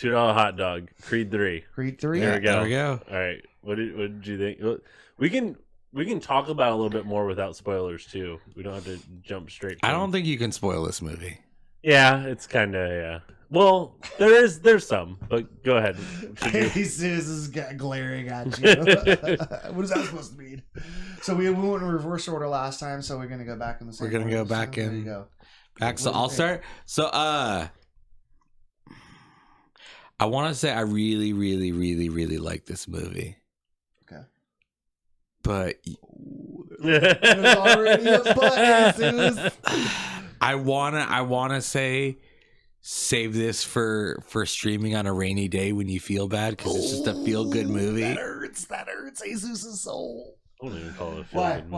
$2 hot dog. Creed 3. Creed 3. There we go. There we go. All right. What did you think? We can talk about it a little bit more without spoilers too. We don't have to jump straight. I don't think you can spoil this movie. Yeah, it's kind of yeah. Well, there's some, but go ahead. Jesus is glaring at you. What is that supposed to mean? So we went in reverse order last time, so we're gonna go back in the same. We're gonna go back in. There you go. Back. So I'll start. So I want to say I really, really, really, really like this movie. Okay. But there's already a button. I wanna say save this for streaming on a rainy day when you feel bad because it's just a feel good movie. That hurts Jesus' soul. I wouldn't even call it a Why? feel-good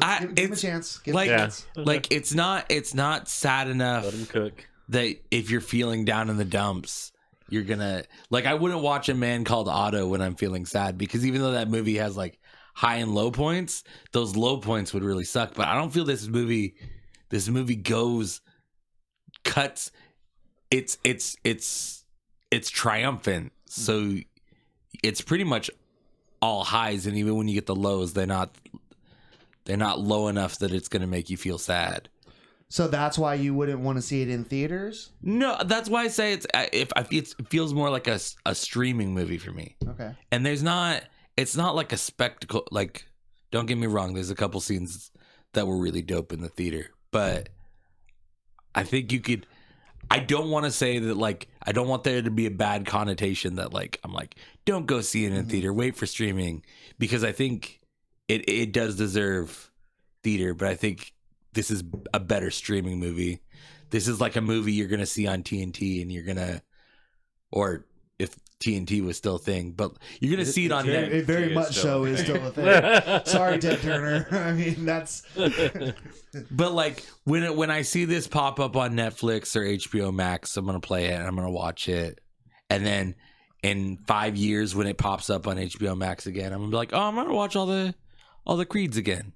movie. Give him a chance. Give him a chance. Like it's not sad enough Let him cook. that if you're feeling down in the dumps, you're gonna like. I wouldn't watch A Man Called Otto when I'm feeling sad because even though that movie has like high and low points, those low points would really suck. But I don't feel this movie cuts. It's triumphant. So it's pretty much all highs, and even when you get the lows, they're not low enough that it's gonna make you feel sad. So that's why you wouldn't want to see it in theaters? No, that's why I say it feels more like a streaming movie for me. Okay. And it's not like a spectacle. Like, don't get me wrong, there's a couple scenes that were really dope in the theater, but I think you could. I don't want to say that, like, I don't want there to be a bad connotation that, like, I'm like, don't go see it in theater, wait for streaming, because I think it does deserve theater, but I think this is a better streaming movie. This is like a movie you're going to see on TNT and you're going to, or if TNT was still a thing, but you're going to see it on Netflix. It very much so is still a thing. Sorry, Ted Turner. I mean, that's... But like when I see this pop up on Netflix or HBO Max, I'm going to play it and I'm going to watch it. And then in 5 years when it pops up on HBO Max again, I'm going to be like, oh, I'm going to watch all the Creeds again.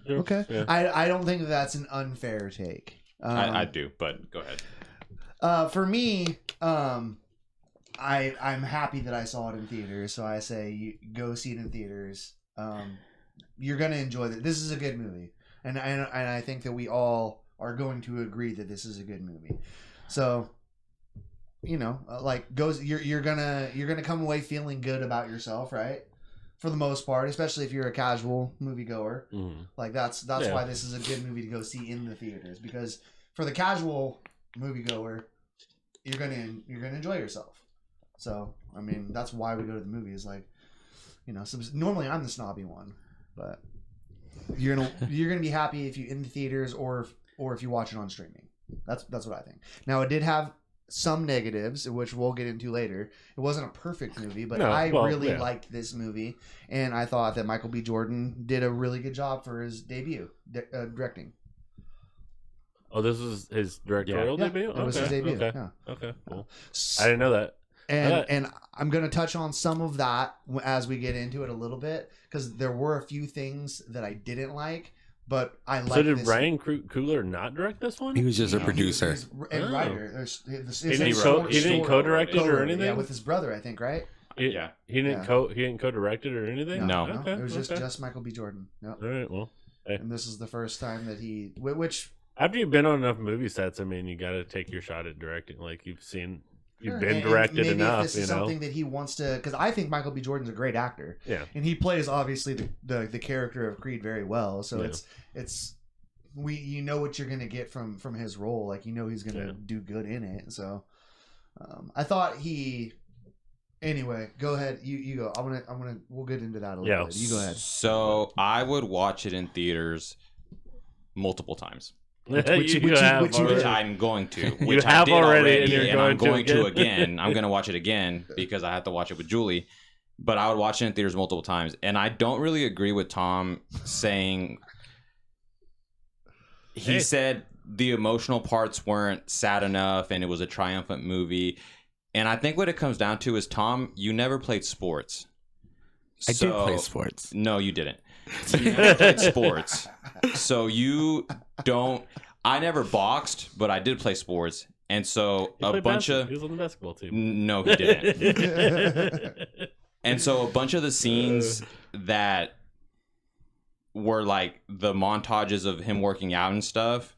Okay. Yeah. I don't think that's an unfair take. I do, but go ahead. For me, I'm happy that I saw it in theaters, so I say you go see it in theaters. You're gonna enjoy it. This is a good movie, and I think that we all are going to agree that this is a good movie. So, you know, you're gonna come away feeling good about yourself, right? For the most part, especially if you're a casual moviegoer. Mm-hmm. Like that's why this is a good movie to go see in the theaters, because for the casual moviegoer, you're gonna enjoy yourself. So I mean, that's why we go to the movies. Like, you know, normally I'm the snobby one, but you're gonna be happy if you in the theaters or if you watch it on streaming. That's what I think. Now it did have some negatives, which we'll get into later. It wasn't a perfect movie, but I really liked this movie, and I thought that Michael B. Jordan did a really good job for his debut directing. Oh, this was his directorial debut? It was his debut. Okay. Yeah. Okay, cool. I didn't know that. And I'm going to touch on some of that as we get into it a little bit, because there were a few things that I didn't like, but I liked. So did Ryan Coogler not direct this one? He was just a producer and writer. He didn't co-direct it or anything? Yeah, with his brother, I think, right? He didn't co-direct it or anything? No. Okay, it was just Michael B. Jordan. Yep. All right, well. Hey. And this is the first time that which... After you've been on enough movie sets, I mean, you got to take your shot at directing. Like, you've been directed maybe enough, if this is something that he wants to, because I think Michael B. Jordan's a great actor. Yeah. And he plays, obviously, the character of Creed very well. So it's you know what you're gonna get from his role. Like, you know he's gonna do good in it. So I thought anyway, go ahead. You go. We'll get into that a little bit. You go ahead. So I would watch it in theaters multiple times. Which I'm going to. Which I did already, and I'm going to again. I'm going to watch it again because I have to watch it with Julie. But I would watch it in theaters multiple times. And I don't really agree with Tom saying... He said the emotional parts weren't sad enough and it was a triumphant movie. And I think what it comes down to is, Tom, you never played sports. I did play sports. No, you didn't. You never played sports. So you don't... I never boxed, but I did play sports. And so He a bunch of he was on the basketball team. no, he didn't. And so a bunch of the scenes that were like the montages of him working out and stuff,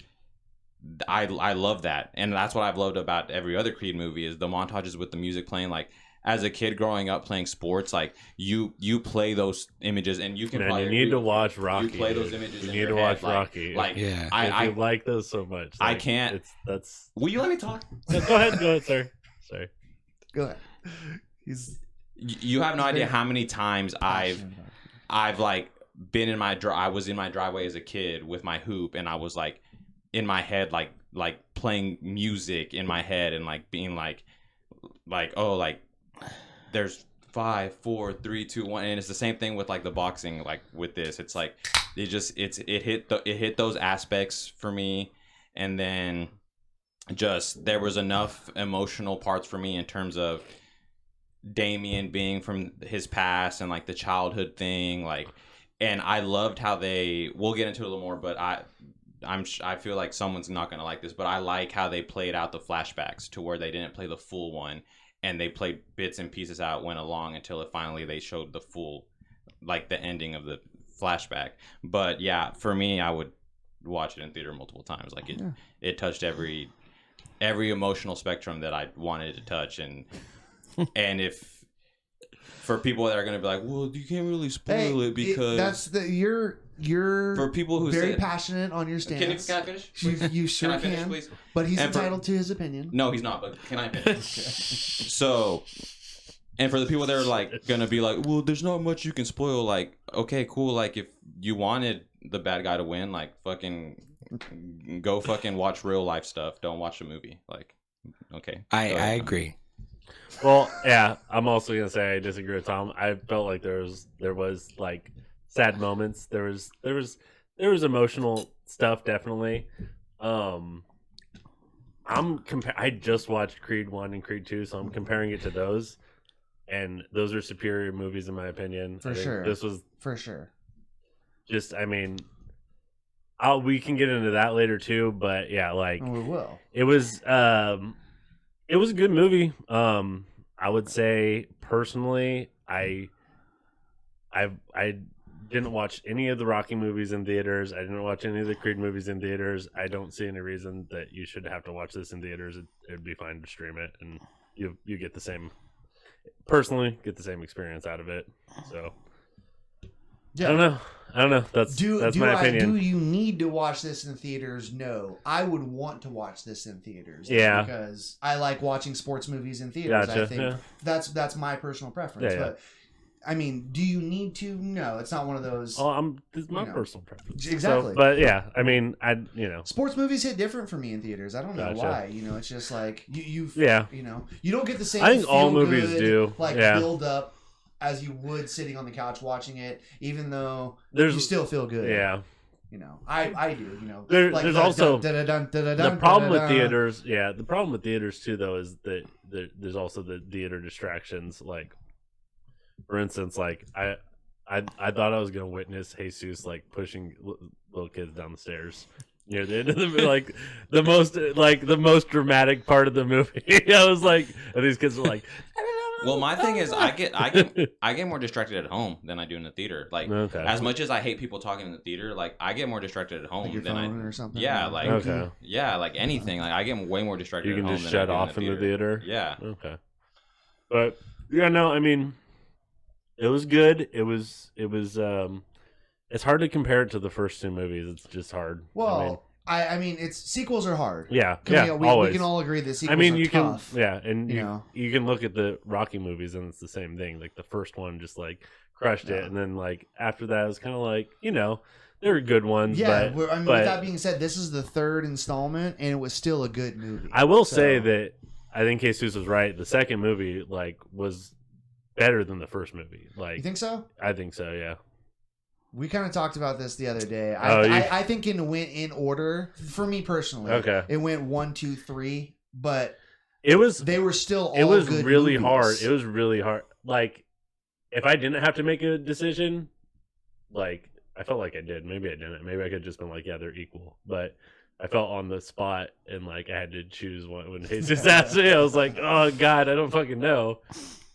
I love that. And that's what I've loved about every other Creed movie is the montages with the music playing. Like as a kid growing up playing sports, like you play those images and you can Man, you need to watch Rocky. You play those images You in need your to head. watch Rocky. Like Yeah. I like those so much. I Like, can't. That's. Will you let me talk? No, go ahead, sir. Sorry. Go ahead. He's You have no idea how many times I've like been in my I was in my driveway as a kid with my hoop and I was like in my head like playing music in my head and like being like oh like there's 5, 4, 3, 2, 1 and it's the same thing with like the boxing like with this. It's like it hit those aspects for me and then just there was enough emotional parts for me in terms of Damien being from his past and like the childhood thing like and I loved how we'll get into it a little more but I feel like someone's not going to like this but I like how they played out the flashbacks to where they didn't play the full one and they played bits and pieces out went along until finally they showed the full like the ending of the flashback but yeah for me I would watch it in theater multiple times like it touched every emotional spectrum that I wanted to touch and if for people that are going to be like, well, you can't really spoil it because you're for people who very said, passionate on your stance. Can I finish? You sure Can I finish, please? But he's And entitled to his opinion. No, he's not. But can I finish? So, and for the people that are like going to be like, well, there's not much you can spoil. Like, okay, cool. Like, if you wanted the bad guy to win, like, fucking go fucking watch real life stuff. Don't watch a movie. Like, okay. I agree. Well, yeah, I'm also gonna say I disagree with Tom. I felt like there was like sad moments. There was emotional stuff definitely. I just watched Creed 1 and Creed 2, so I'm comparing it to those, and those are superior movies in my opinion. For sure. This was for sure. Just, I mean, we can get into that later too, but yeah, like we will. It was a good movie. I would say personally, I didn't watch any of the Rocky movies in theaters. I didn't watch any of the Creed movies in theaters. I don't see any reason that you should have to watch this in theaters. It'd be fine to stream it, and you get the same. Personally, get the same experience out of it. So, yeah. I don't know. That's my opinion. Do you need to watch this in theaters? No. I would want to watch this in theaters. Yeah. Because I like watching sports movies in theaters. Gotcha. I think that's my personal preference. Yeah. But I mean, do you need to? No, it's not one of those. It's my personal preference. Exactly. So, but yeah, I mean, sports movies hit different for me in theaters. I don't know Gotcha. why. It's just like you don't get the same. I think all movies good, do. Build up as you would sitting on the couch watching it, even though you still feel good. Yeah. I do. There's also the problem with theaters. Yeah, the problem with theaters too, though, is that there's also the theater distractions. Like, for instance, like I thought I was gonna witness Jesus like pushing little kids down the stairs near the end of the like the most dramatic part of the movie. I was like, and these kids were like. Well, my thing is, I get more distracted at home than I do in the theater. Like, as much as I hate people talking in the theater, like I get more distracted at home than I. Or something. Yeah, like like anything. Like I get way more distracted. You can at home just than shut I do off in the theater. Yeah. Okay. But yeah, no, I mean, it was good. It was. It's hard to compare it to the first two movies. It's just hard. Well. I mean, sequels are hard. Yeah, we can all agree that sequels are tough. And you can look at the Rocky movies and it's the same thing. Like the first one just like crushed it, and then like after that it was kind of like they were good ones. Yeah, but with that being said, this is the third installment, and it was still a good movie. I will say that I think Jesus was right. The second movie like was better than the first movie. Like, you think so? I think so. Yeah. We kind of talked about this the other day. I think it went in order for me personally. Okay, it went 1, 2, 3, but they were still all. It was good really movies. hard. It was really hard. Like, if I didn't have to make a decision, like I felt like I did. Maybe I didn't. Maybe I could have just been like, yeah, they're equal. But I felt on the spot and like I had to choose one when he just asked me. I was like, oh god, I don't fucking know.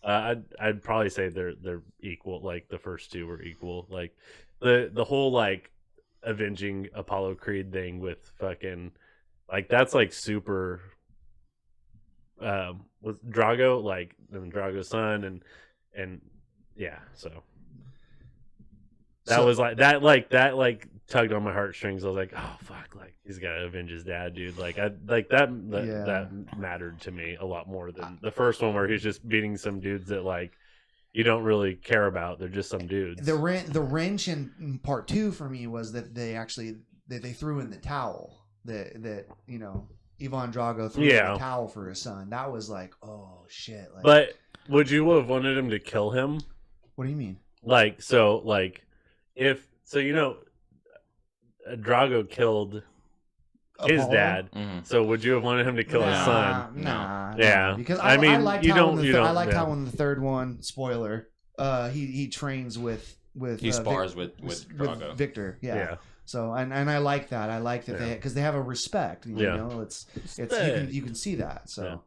I'd probably say they're equal. Like the first two were equal. Like the whole like avenging Apollo Creed thing with fucking like that's like super. With Drago, like Drago's son, and yeah, so that was like that tugged on my heartstrings. I was like, oh fuck, like he's gotta avenge his dad, dude. Like that mattered to me a lot more than the first one where he's just beating some dudes that like you don't really care about. They're just some dudes. The wrench in part 2 for me was that they threw in the towel that you know. Ivan Drago threw in the towel for his son. That was like, oh shit. Like, but would you have wanted him to kill him? What do you mean? Like, so, like, if so, you know, Drago killed his dad. Mm-hmm. So, would you have wanted him to kill his son? Nah. Yeah, because I mean, I liked you how don't. I liked how in the third one, spoiler, he trains with he spars with Drago. Victor. Yeah. So and I like that. I like that because they have a respect. You know, it's you can see that. So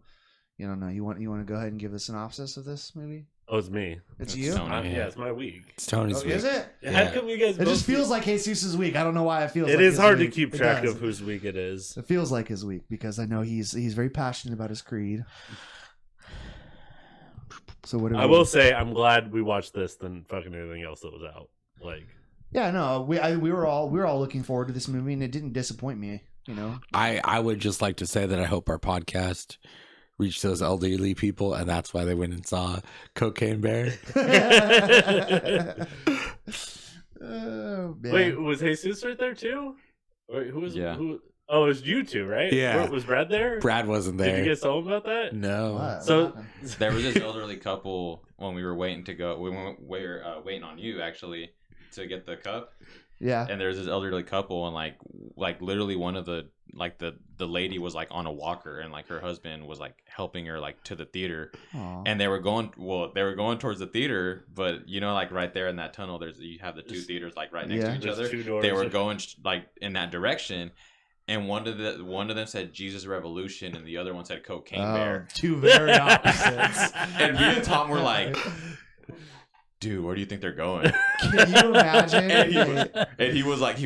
you don't know. You want to go ahead and give a synopsis of this movie? Oh, it's me. It's you. Tony, yeah, it's my week. It's Tony's week. Is it? Yeah. How come you guys? It just feels like Jesus' week. I don't know why it feels. It like is hard week. to keep track of whose week it is. It feels like his week because I know he's very passionate about his creed. So what? I will say, I'm glad we watched this than fucking anything else that was out. Like. Yeah, no, we were all looking forward to this movie, and it didn't disappoint me. You know, I would just like to say that I hope our podcast reached those elderly people, and that's why they went and saw Cocaine Bear. Oh, wait, was Jesus right there too? Wait, who was? Yeah. Who? Oh, it was you two, right? Yeah. Was Brad there? Brad wasn't there. Did you guys tell him about that? No. What? So there was this elderly couple when we were waiting to go. We were waiting on you actually to get the cup. Yeah. And there's this elderly couple, and like literally one of the lady was like on a walker, and like her husband was like helping her like to the theater. Aww. And they were going towards the theater, but you know, like right there in that tunnel, you have the two theaters like right next to each other. They were going like in that direction. And one of them said Jesus Revolution, and the other one said Cocaine Bear. Two very opposites. And me and Tom were like, dude, where do you think they're going? Can you imagine? and he was like,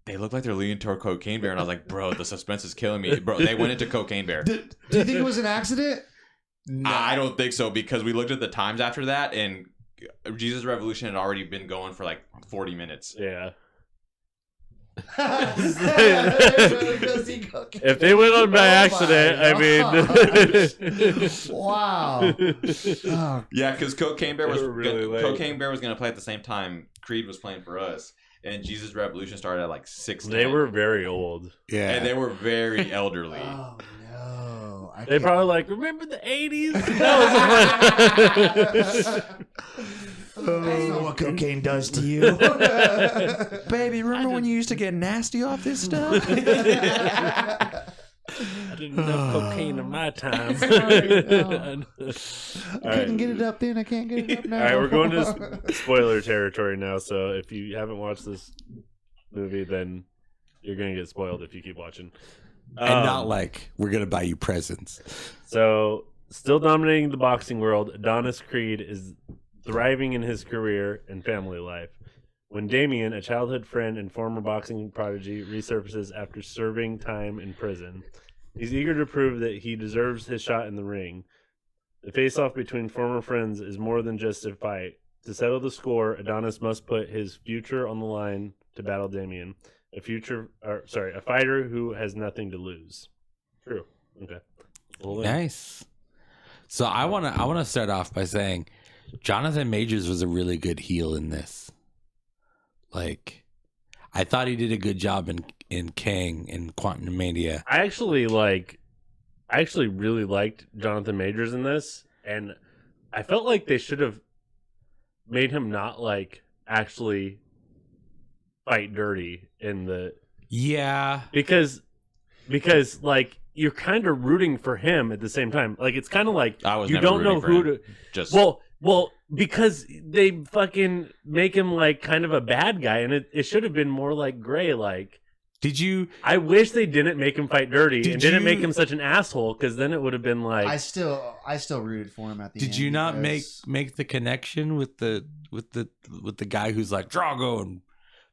they look like they're leaning toward Cocaine Bear. And I was like, bro, the suspense is killing me. Bro, they went into Cocaine Bear. Do you think it was an accident? No. I don't think so, because we looked at the times after that, and Jesus Revolution had already been going for like 40 minutes. Yeah. If they went on by accident, I mean, wow. Oh. Yeah, because Cocaine Bear was really Cocaine Bear was going to play at the same time Creed was playing for us, and Jesus Revolution started at like 6. They were very old. Yeah, and they were very elderly. Oh no! They probably like, remember the 80s? That's not what cocaine does to you. Baby, remember when you used to get nasty off this stuff? I didn't have cocaine in my time. I couldn't get it up then. I can't get it up now. All right, we're going to spoiler territory now. So if you haven't watched this movie, then you're going to get spoiled if you keep watching. And not like we're going to buy you presents. So, still dominating the boxing world, Adonis Creed is thriving in his career and family life. When Damien, a childhood friend and former boxing prodigy, resurfaces after serving time in prison, he's eager to prove that he deserves his shot in the ring. The face-off between former friends is more than just a fight. To settle the score, Adonis must put his future on the line to battle Damien, a fighter who has nothing to lose. True. Okay. Nice. So I want to start off by saying Jonathan Majors was a really good heel in this. Like, I thought he did a good job in Kang and Quantumania. I actually really liked Jonathan Majors in this, and I felt like they should have made him not like actually fight dirty in the because like you're kind of rooting for him at the same time. Like it's kind of like you don't know who to just well because they fucking make him like kind of a bad guy, and it should have been more like gray, like Did you? I wish they didn't make him fight dirty and didn't make him such an asshole, because then it would have been like. I still rooted for him at the end. Did you not make the connection with the guy who's like Drago and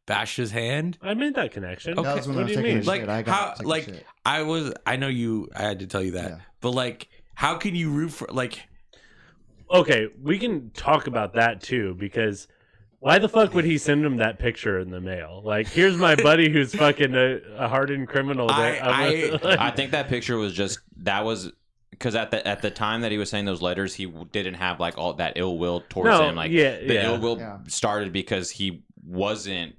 bash his hand? I made that connection. Okay. That was when What I do was you taking mean? a shit. Like how? Like shit. I know you. I had to tell you that. Yeah. But like, how can you root for like? Okay, we can talk about that too, because why the fuck would he send him that picture in the mail? Like, here's my buddy who's fucking a hardened criminal. I think that picture was just because at the time that he was saying those letters, he didn't have like all that ill will towards him. Like the ill will started because he wasn't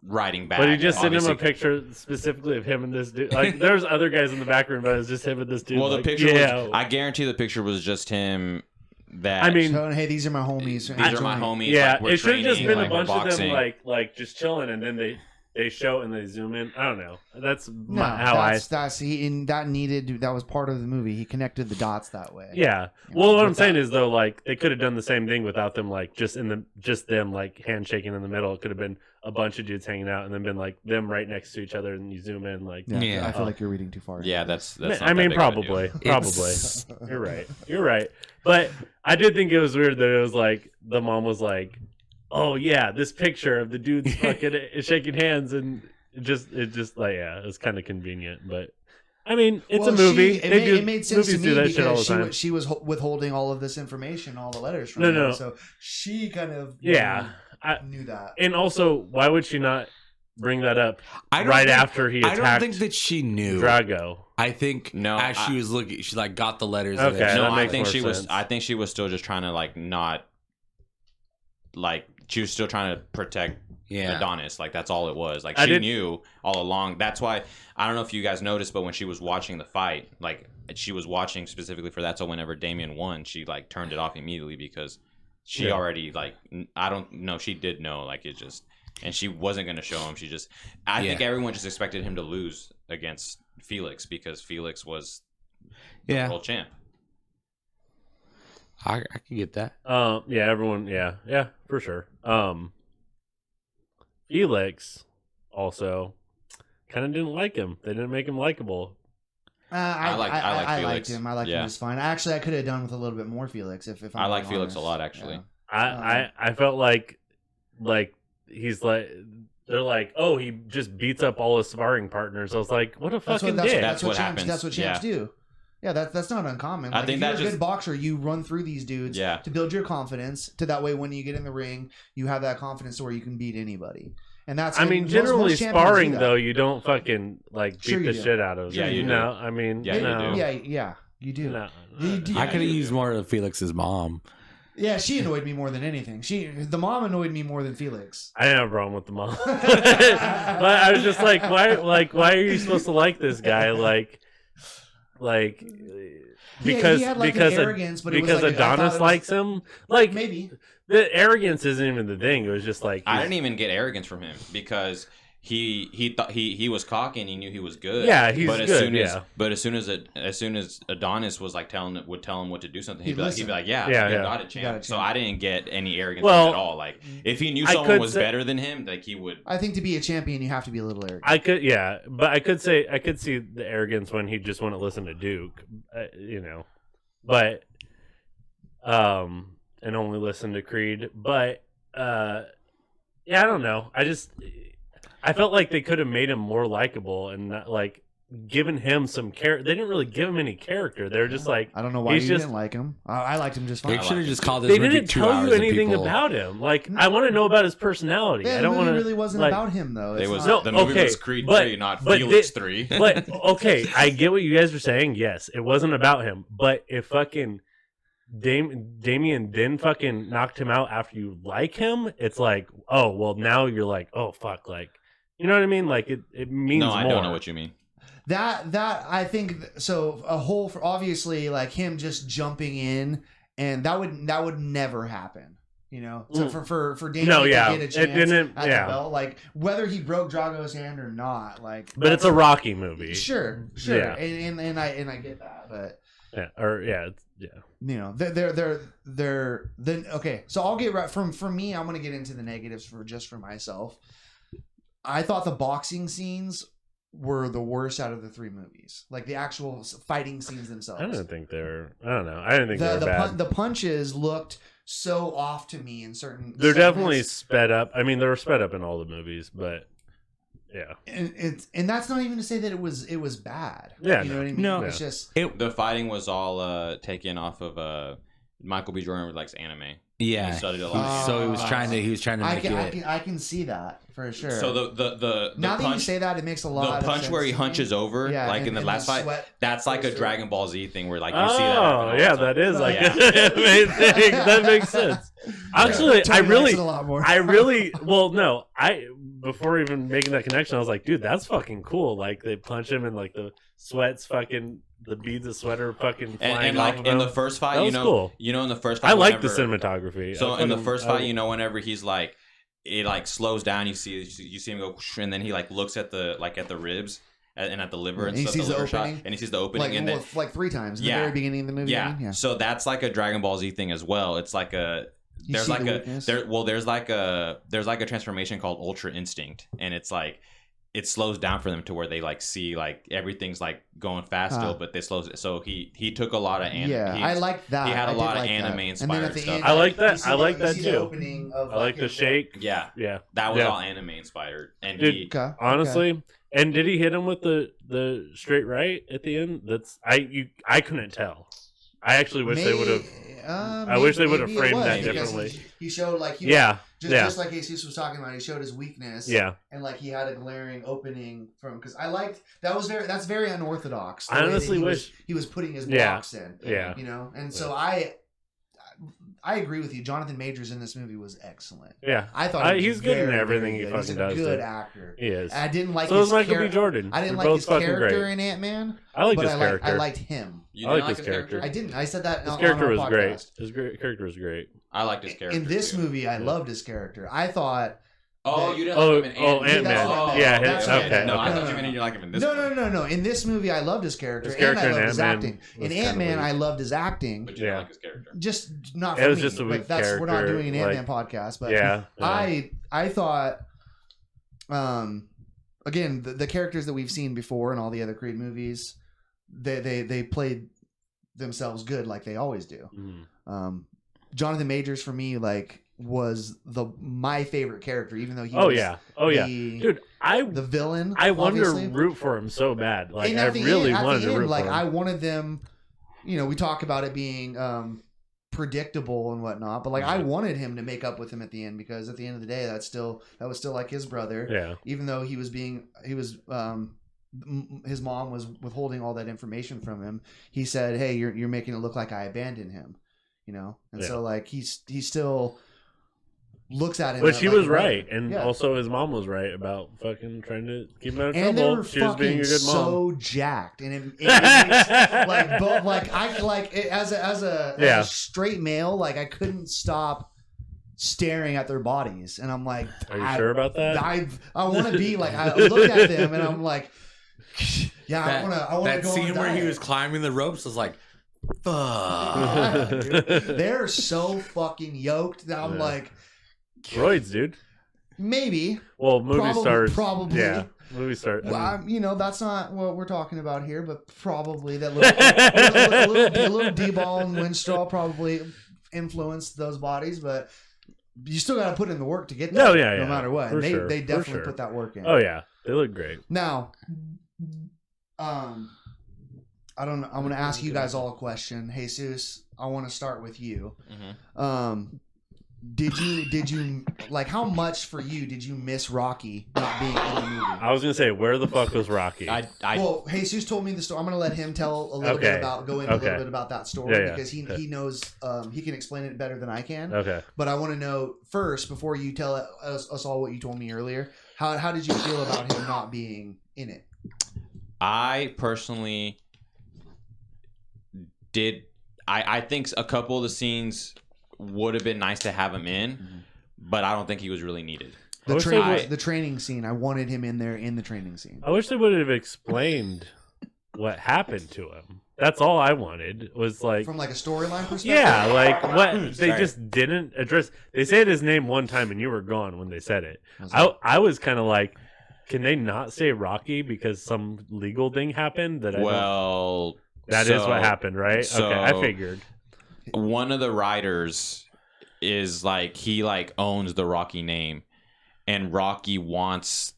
writing back. But he just sent him a picture specifically of him and this dude. Like, there's other guys in the background, but it was just him and this dude. Well, the like, picture was, I guarantee the picture was just him. That I mean, hey, these are my homies. These are my homies. Yeah, like, it should have just been a bunch boxing. of them like just chilling, and then they show and they zoom in. I don't know. That's that was part of the movie. He connected the dots that way. Yeah. Well, what I'm saying is though, like they could have done the same thing without them, like just them like handshaking in the middle. It could have been a bunch of dudes hanging out and then been like them right next to each other, and you zoom in like. Yeah. I feel like you're reading too far. Yeah, that's. Not I mean, probably. You're right. But I did think it was weird that it was like the mom was like, "Oh yeah, this picture of the dudes fucking shaking hands," and it just like it was kind of convenient. But I mean, it's a movie. It made sense to me because she was withholding all of this information, all the letters from him. So she kind of knew that. And also, why would she not bring that up after he attacked? I don't think that she knew Drago. I think she was looking, she like got the letters. Okay, no, I think she was. I think she was still just trying to like not like she was still trying to protect Adonis. Like that's all it was. Like she knew all along. That's why I don't know if you guys noticed, but when she was watching the fight, like she was watching specifically for that. So whenever Damien won, she like turned it off immediately because she already like I don't know. She did know like it just. And she wasn't going to show him. She just, I think everyone just expected him to lose against Felix because Felix was the world champ. I can get that. Everyone, for sure. Felix also kind of didn't like him. They didn't make him likable. I liked him. I liked him just fine. Actually, I could have done with a little bit more Felix. If I like Felix a lot, actually. Yeah. I felt like he's like they're like, oh, he just beats up all his sparring partners. I was like, what a fucking dick. That's what happens. That's what champs do. Yeah, that's not uncommon. Like, I think if you're a good boxer, you run through these dudes to build your confidence. To that way, when you get in the ring, you have that confidence to where you can beat anybody. And that's. I mean, generally sparring though, you don't fucking like beat the shit out of. Yeah, you know. I mean, you do. Yeah, you do. No. I could have used more of Felix's mom. Yeah, she annoyed me more than anything. The mom annoyed me more than Felix. I didn't have a problem with the mom. But I was just like, why are you supposed to like this guy? Because he had, like, because an arrogance, but it was because like, Adonis likes him. Like maybe the arrogance isn't even the thing. It was just like I didn't even get arrogance from him because he thought he was cocky and he knew he was good. Yeah, he's good. But as soon as Adonis was like would tell him what to do something, he'd be like, yeah, you got it, champ. So I didn't get any arrogance Well, at all. Like if he knew someone was better than him, like he would. I think to be a champion, you have to be a little arrogant. But I could see the arrogance when he just wouldn't listen to Duke, but and only listen to Creed. But I don't know. I felt like they could have made him more likable and not like given him some character. They didn't really give him any character. They're just like I don't know why you didn't like him. I liked him just fine. They should have just called this They movie didn't 2 tell hours you anything people... about him. Like I want to know about his personality. Yeah, I don't want to. It really wasn't about him though. The movie was Creed 3, not Felix 3. But okay, I get what you guys are saying. Yes, it wasn't about him. But if fucking Damien then fucking knocked him out after you like him, it's like, oh well, now you're like, oh fuck, like. You know what I mean? Like it means more. No, I don't know what you mean. That I think so. A whole for obviously like him just jumping in, and that would never happen. So for Damien to get a chance at the belt, like whether he broke Drago's hand or not, like. But it's a Rocky movie. Sure, yeah. and I get that, but. Yeah. They're then okay. So I'll get right for me. I'm gonna get into the negatives for myself. I thought the boxing scenes were the worst out of the 3 movies. Like the actual fighting scenes themselves. I don't think they're. I don't know. I didn't think they were bad. The punches looked so off to me in certain. They're definitely sped up. I mean, they were sped up in all the movies, but yeah. And that's not even to say that it was bad. Yeah, you know what I mean. No, it's just the fighting was all taken off of Michael B. Jordan likes anime. Yeah, He studied a lot. so he was trying to make it. I can see that for sure. So the now that punch, you say that, it makes a lot. The punch of where he sense hunches over, like in the last fight, that's like a Dragon Ball Z thing where like you see that. Oh yeah, that is like amazing. That makes sense. Actually, I really well no, before even making that connection, I was like, dude, that's fucking cool. Like they punch him and like the sweat's fucking. The beads of sweat are fucking flying and like off of in him. the first fight, cool. in the first fight, I like the cinematography. So in the first fight, whenever he's like, it like slows down, you see him go, and then he like looks at the ribs and at the liver and he stuff, sees the liver opening, shot, and he sees the opening, and then like 3 times in the very beginning of the movie. Yeah. So that's like a Dragon Ball Z thing as well. It's like there's like a transformation called Ultra Instinct, and it's like. It slows down for them to where they like see like everything's like going fast still, but they slows. So he took a lot of anime. Yeah, I like that. He had a lot of anime inspired stuff. I like that. I like that too. I like the shake. Yeah, that was all anime inspired. And honestly, and did he hit him with the straight right at the end? I couldn't tell. I actually wish they would have. I wish they would have framed that differently. He showed like just like Jesus was talking about. He showed his weakness. Yeah, and like he had a glaring opening from because I liked that's very unorthodox. I honestly wish he was putting his blocks in. Yeah, and so I agree with you. Jonathan Majors in this movie was excellent. Yeah, I thought he's good in everything he fucking does. He's a good actor. He is. I didn't like. So is Michael B. Jordan. I didn't like his character in Ant-Man. I liked his character. I liked him. I liked his character. I didn't. I said that. His character was great. His character was great. I liked his character. In this movie, I loved his character. I thought. Oh, you didn't like him in Ant-Man. Ant-Man. Yeah, okay. No, I thought you meant you like him in this movie. No. In this movie, I loved his character. And I loved his acting. In Ant-Man, I loved his acting. But you didn't like his character. Just not for me. It was just a weak character. We're not doing an Ant-Man podcast. But I thought, again, the characters that we've seen before in all the other Creed movies, they played themselves good like they always do. Jonathan Majors for me was my favorite character, even though he dude, the villain. I wanted to root for him so bad. Like I really wanted to root for him. I wanted them. We talk about it being predictable and whatnot, but I wanted him to make up with him at the end because at the end of the day, that was still like his brother. Yeah. Even though his mom was withholding all that information from him. He said, "Hey, you're making it look like I abandoned him." So he still looks at him. But she was right, and also his mom was right about fucking trying to keep him out of trouble. She was being a good mom. So jacked, and it as a straight male, I couldn't stop staring at their bodies, and I'm like, are you sure about that? I want to be like, I look at them, and I'm like, yeah, I want to. That scene where he was climbing the ropes was like. Fuck. They're so fucking yoked that I'm like roids, dude. Maybe. Well, movie stars. Probably. Yeah. Movie stars. Well, that's not what we're talking about here, but probably that little D-ball and Winstraw probably influenced those bodies, but you still got to put in the work to get there. No matter what. And they definitely put that work in. Oh yeah, they look great. Now, I don't know. I'm going to ask you guys all a question. Jesus, I want to start with you. Mm-hmm. Did you how much for you did you miss Rocky not being in the movie? I was going to say, where the fuck was Rocky? Well, Jesus told me the story. I'm going to let him tell a little bit about a little bit about that story because he knows he can explain it better than I can. Okay. But I want to know first before you tell us all what you told me earlier. How did you feel about him not being in it? I personally I think a couple of the scenes would have been nice to have him in, but I don't think he was really needed. The training scene, I wanted him in there in the training scene. I wish they would have explained what happened to him. That's all I wanted was from a storyline perspective. Yeah, what they just didn't address. They said his name one time and you were gone when they said it. I was kind of like, Can they not say Rocky because some legal thing happened? That is what happened, right? So okay, I figured. One of the writers is like he like owns the Rocky name, and Rocky wants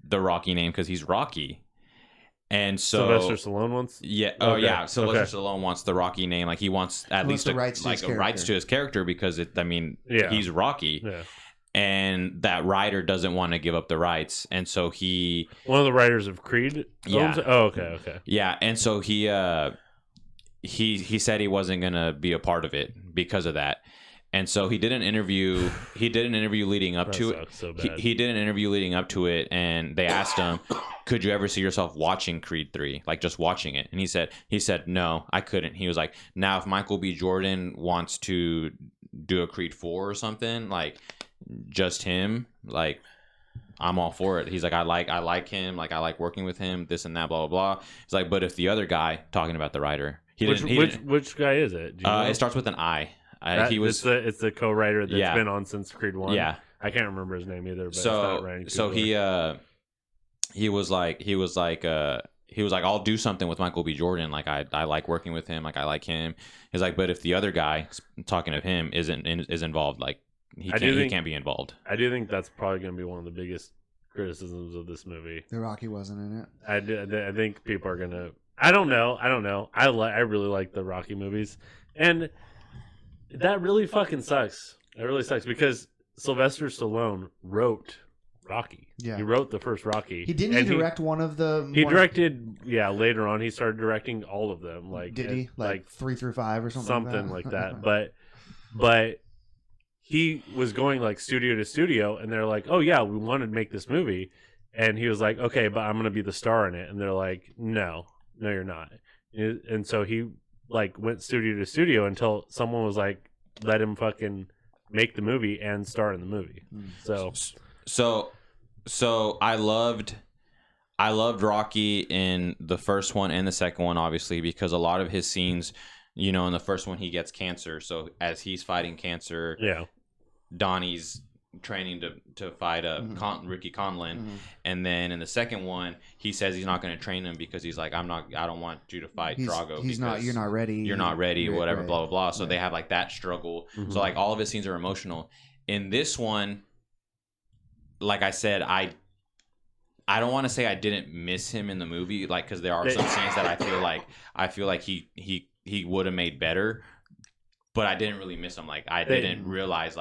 the Rocky name because he's Rocky. And so Sylvester Stallone wants. Yeah. Oh, okay. Yeah. Sylvester Stallone wants the Rocky name. Like he wants at least rights to his character because he's Rocky. Yeah. And that writer doesn't want to give up the rights, and so one of the writers of Creed. Yeah. Oh, okay. Yeah, and so he said he wasn't gonna be a part of it because of that. And so he did an interview. He did an interview leading up to it. So bad. He did an interview leading up to it, and they asked him, "Could you ever see yourself watching Creed 3, like just watching it?" And he said, "No, I couldn't." He was like, "Now, if Michael B. Jordan wants to do a Creed 4 or something, like just him, like I'm all for it." He's like, "I like him, like I like working with him, this and that, blah blah blah." He's like, "But if the other guy," talking about the writer, which guy is it? It starts with an I. It's the co-writer that's been on since Creed 1. Yeah, I can't remember his name either. But so he was like, "I'll do something with Michael B. Jordan. Like I like working with him. Like I like him." He's like, "But if the other guy, talking of him, is involved, like he can't be involved." I do think that's probably going to be one of the biggest criticisms of this movie. The Rocky wasn't in it. I think people are gonna. I don't know. I really like the Rocky movies, and that really fucking sucks. It really sucks because Sylvester Stallone wrote Rocky. Yeah, he wrote the first Rocky. He didn't direct one of the. He directed. Yeah, later on he started directing all of them. Like did he like 3 through 5 or something? Something like that. But he was going like studio to studio, and they're like, "Oh yeah, we want to make this movie," and he was like, "Okay, but I'm gonna be the star in it," and they're like, "No, you're not." And so he like went studio to studio until someone was like, let him fucking make the movie and star in the movie. So I loved Rocky in the first one and the second one, obviously, because a lot of his scenes, in the first one he gets cancer, so as he's fighting cancer, Donnie's training to fight Ricky Conlon, and then in the second one he says he's not going to train him because he's like, I don't want you to fight Drago. You're not ready, whatever, right. Blah blah blah. So they have like that struggle. So like all of his scenes are emotional. In this one, like I said, I don't want to say I didn't miss him in the movie, like, because there are some scenes that I feel like he would have made better, but I didn't really miss him. Like I didn't realize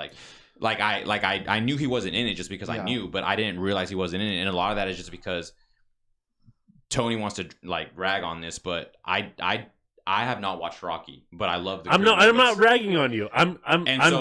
I knew he wasn't in it just because I knew, but I didn't realize he wasn't in it. And a lot of that is just because Tony wants to like rag on this, but I have not watched Rocky, but I love the Creed movies. I'm not ragging on you. I'm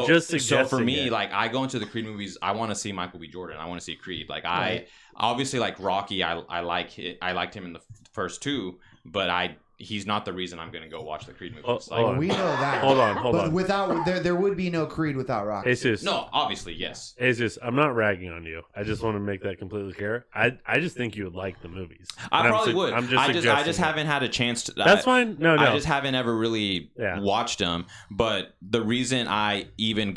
just suggesting. So for me, like I go into the Creed movies, I want to see Michael B. Jordan. I want to see Creed. Like I obviously like Rocky. I liked him in the first two, but he's not the reason I'm going to go watch the Creed movies. We know that. Hold on. Without there would be no Creed without Rocky. No, obviously, yes. I'm not ragging on you. I just want to make that completely clear. I just think you would like the movies. I probably would. I just haven't had a chance to. That's fine. No. I just haven't ever really watched them. But the reason I even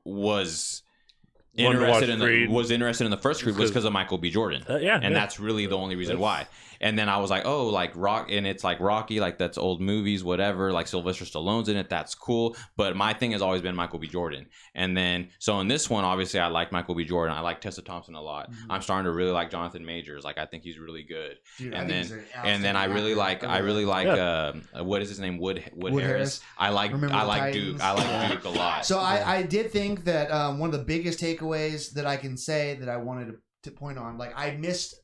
was interested in the first Creed was because of Michael B. Jordan. That's really the only reason why. And then I was like, oh, like and it's like Rocky, like that's old movies, whatever. Like Sylvester Stallone's in it, that's cool. But my thing has always been Michael B. Jordan. And then so in this one, obviously, I like Michael B. Jordan. I like Tessa Thompson a lot. Mm-hmm. I'm starting to really like Jonathan Majors. Like I think he's really good. Dude, and then I really like what is his name? Wood Harris. I like Duke. I like Duke a lot. So I did think that one of the biggest takeaways that I can say that I wanted to point on, like I missed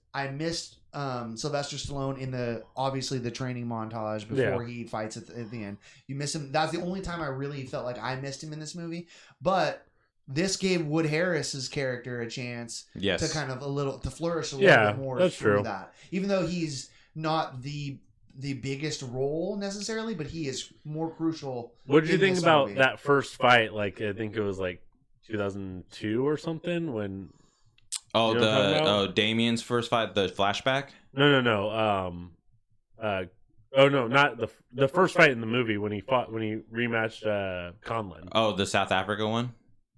Sylvester Stallone in the training montage before he fights at the end. You miss him. That's the only time I really felt like I missed him in this movie. But this gave Wood Harris's character a chance to kind of to flourish a little bit more through that. Even though he's not the biggest role necessarily, but he is more crucial. What did you think about that first fight? Like I think it was like 2002 or something when. Damien's first fight, the flashback? No. Not the first fight in the movie when he rematched Conlon. Oh, the South Africa one?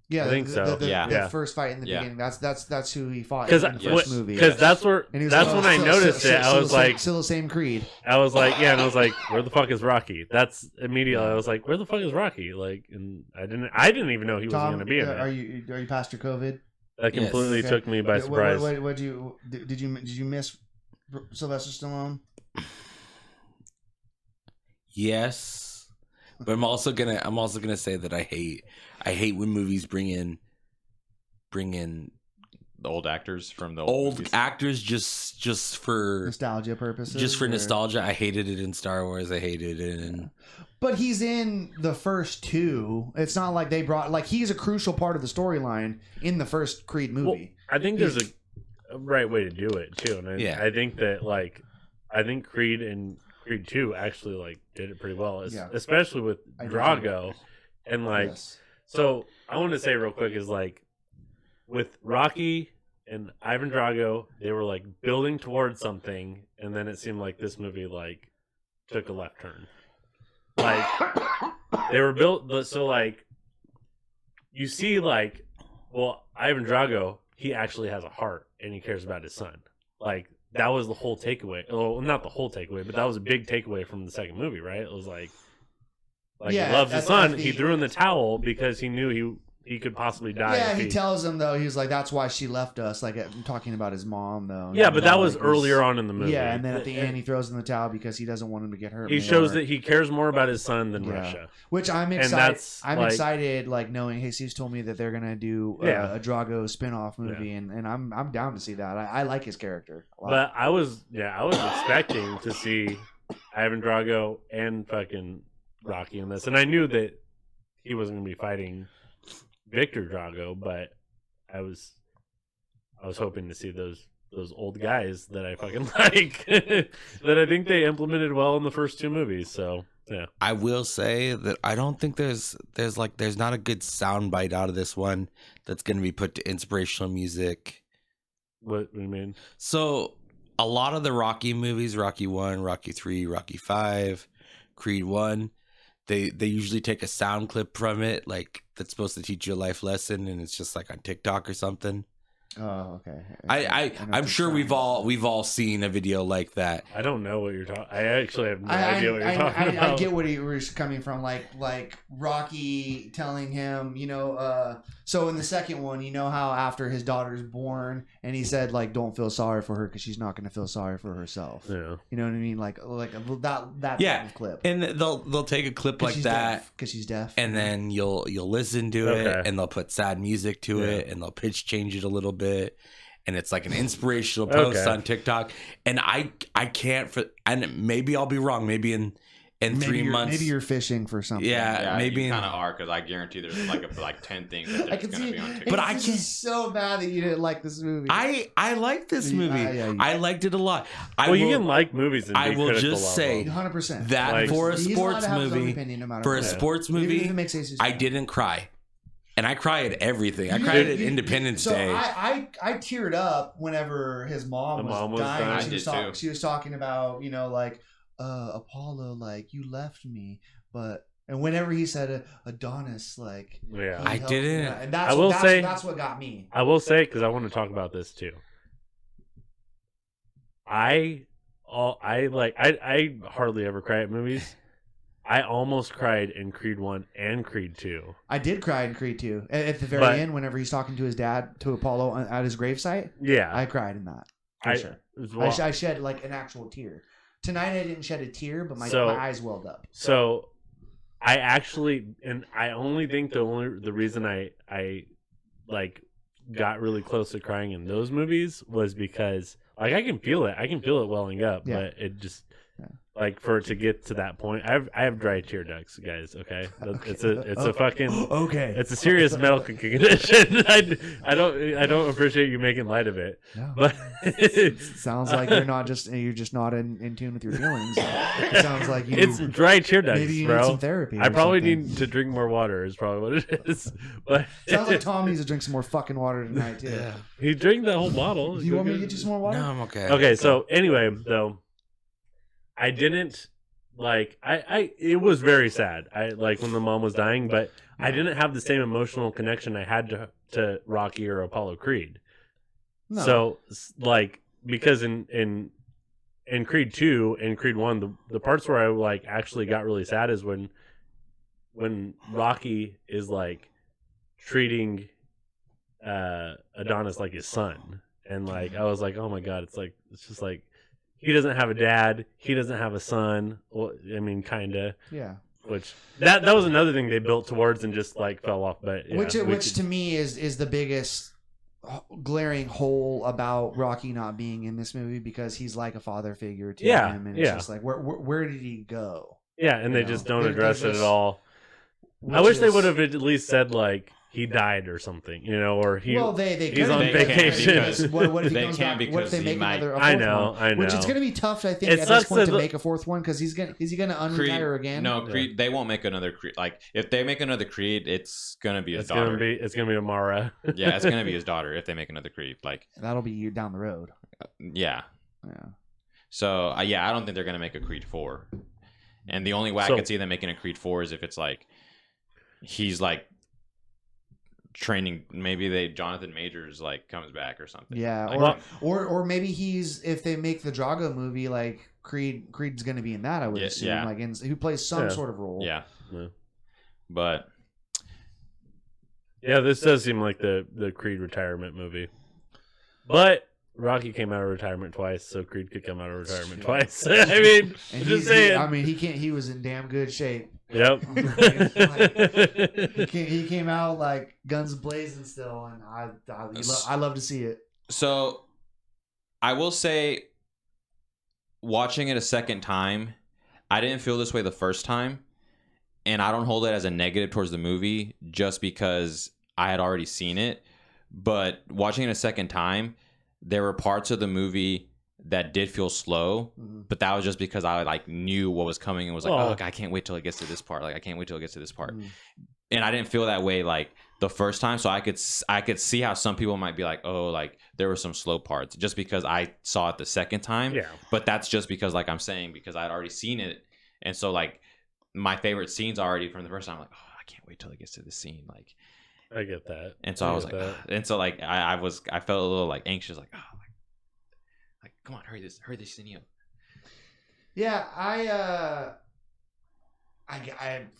Yeah, I think so. The first fight in the beginning. That's who he fought in the first movie. Because that's when I noticed it. I was like, still the same creed. I was like, and I was like, where the fuck is Rocky? That's immediately. I was like, where the fuck is Rocky? Like, and I didn't even know he was going to be in it. Are you past your COVID? That completely took me by surprise. What did you miss Sylvester Stallone? Yes, but I'm also gonna say that I hate when movies bring in the old actors from the old movies. actors just for nostalgia purposes. Just for nostalgia. I hated it in Star Wars. I hated it in. But he's in the first two. It's not like they brought he's a crucial part of the storyline in the first Creed movie. Well, I think there's a right way to do it too, and I think that I think Creed and Creed 2 actually did it pretty well, especially with Drago, and so I want to say real quick is with Rocky and Ivan Drago, they were building towards something, and then it seemed like this movie took a left turn. They were built so you see Ivan Drago, he actually has a heart and he cares about his son. That was the whole takeaway. Well, not the whole takeaway, but that was a big takeaway from the second movie, right? It was he loves his son. He threw in the towel because he knew he could possibly die. Yeah, he tells him though. He's like, "That's why she left us." I'm talking about his mom though. Yeah, but that was earlier on in the movie. Yeah, and then at the end, he throws in the towel because he doesn't want him to get hurt. He shows that he cares more about his son than Russia. Which I'm excited. I'm excited, knowing Jesus told me that they're gonna do a Drago spin-off movie, and I'm down to see that. I like his character a lot. But I was expecting to see Ivan Drago and fucking Rocky in this, and I knew that he wasn't gonna be fighting Victor Drago, but I was hoping to see those old guys that I fucking like that I think they implemented well in the first two movies. So yeah, I will say that I don't think there's not a good soundbite out of this one that's going to be put to inspirational music. What do you mean? So a lot of the Rocky movies, Rocky 1, Rocky 3, Rocky 5, Creed 1, they usually take a sound clip from it, that's supposed to teach you a life lesson, and it's just on TikTok or something. Oh, okay. I'm sure we've all seen a video like that. I don't know what you're talking. I actually have no idea what you're talking about. I get what he was coming from, like Rocky telling him, So in the second one, you know how after his daughter's born, and he said don't feel sorry for her because she's not going to feel sorry for herself. Yeah, you know what I mean, that type of clip. And they'll take a clip like that because she's deaf, and then you'll listen to it, and they'll put sad music to it, and they'll pitch change it a little bit. And it's an inspirational post on TikTok, and I can't and maybe I'll be wrong. Maybe in 3 months, maybe you're fishing for something. Yeah, maybe you kind of are, because I guarantee there's 10 things that there's going to be on TikTok. But I can't. So bad that you didn't like this movie. I like this movie. I liked it a lot. You can like movies. And I will just say 100% that for a sports movie, I didn't cry. And I cry at everything. I cried at Independence Day. I teared up whenever his mom was dying. She was talking about, Apollo, you left me, and whenever he said Adonis, I didn't. And that's what got me. I will say, because I want to talk about this too. I hardly ever cry at movies. I almost cried in Creed 1 and Creed 2. I did cry in Creed 2. At the very end, whenever he's talking to his dad, to Apollo at his gravesite. Yeah. I cried in that. For sure. I shed an actual tear. Tonight I didn't shed a tear, but my eyes welled up. So I actually, and I only think the reason I got really close to crying in those movies was because I can feel it. I can feel it welling up, but it just... for it to get to that point, I have dry tear ducts, guys. Okay, it's a fucking It's a serious medical condition. I don't appreciate you making light of it. No. But it sounds like you're just not in tune with your feelings. It sounds like it's dry tear ducts, maybe you bro. need some therapy. I probably need to drink more water. Is probably what it is. But sounds like Tom needs to drink some more fucking water tonight too. Yeah. He drank the whole bottle. Do you want me to get you some more water? No, I'm okay. Okay, so anyway, though. I didn't like it was very sad. I like when the mom was dying, but I didn't have the same emotional connection I had to Rocky or Apollo Creed. No. So like because in Creed 2 and Creed 1, the parts where I like actually got really sad is when Rocky is like treating Adonis like his son, and like I was like, oh my god, it's just like he doesn't have a dad, he doesn't have a son. Well, I mean, kinda. Yeah. Which that was another thing they built towards and just like fell off. But yeah, which to me is the biggest glaring hole about Rocky not being in this movie, because he's like a father figure to him, and it's just like where did he go? Yeah, and they just don't address it at all. I wish they would have at least said like he died or something, or he's on vacation. What if he comes back? What if they make another? I know. Which it's going to be tough, I think, at this point to make a fourth one, because is he going to unretire again? No, Creed. They won't make another Creed. Like if they make another Creed, it's going to be his daughter. It's going to be Amara. Yeah, it's going to be his daughter if they make another Creed. Like that'll be down the road. Yeah. So I don't think they're going to make a Creed 4. And the only way I could see them making a Creed 4 is if it's like he's like training, maybe Jonathan Majors like comes back or something. Yeah, like, or maybe if they make the Drago movie, like Creed's going to be in that, I would assume, like who plays some sort of role. Yeah. But yeah, this does seem like the Creed retirement movie. But Rocky came out of retirement twice, so Creed could come out of retirement twice. I mean, just saying. He was in damn good shape. Yep. He came out like guns blazing still, and I love to see it. So, I will say, watching it a second time, I didn't feel this way the first time, and I don't hold it as a negative towards the movie just because I had already seen it. But watching it a second time, there were parts of the movie that did feel slow, but that was just because I like knew what was coming and was like, I can't wait till it gets to this part. Like I can't wait till it gets to this part. And I didn't feel that way like the first time, so I could see how some people might be like, oh, like there were some slow parts just because I saw it the second time. Yeah. But that's just because, like I'm saying, because I'd already seen it, and so like my favorite scenes already from the first time, I'm like, oh, I can't wait till it gets to this scene. Like I get that. And so I was like, and so like I felt a little like anxious, like, oh, like come on, hurry this scene up. Yeah, I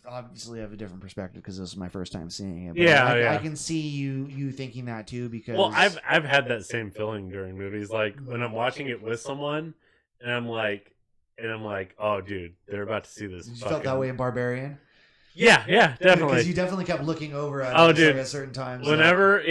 obviously have a different perspective because this is my first time seeing it. But I can see you thinking that too, because I've had that same feeling during movies, like when I'm watching it with someone, and I'm like, oh, dude, they're about to see this. You felt that way in Barbarian. Yeah, definitely. Because you definitely kept looking over at dude, at certain times. Whenever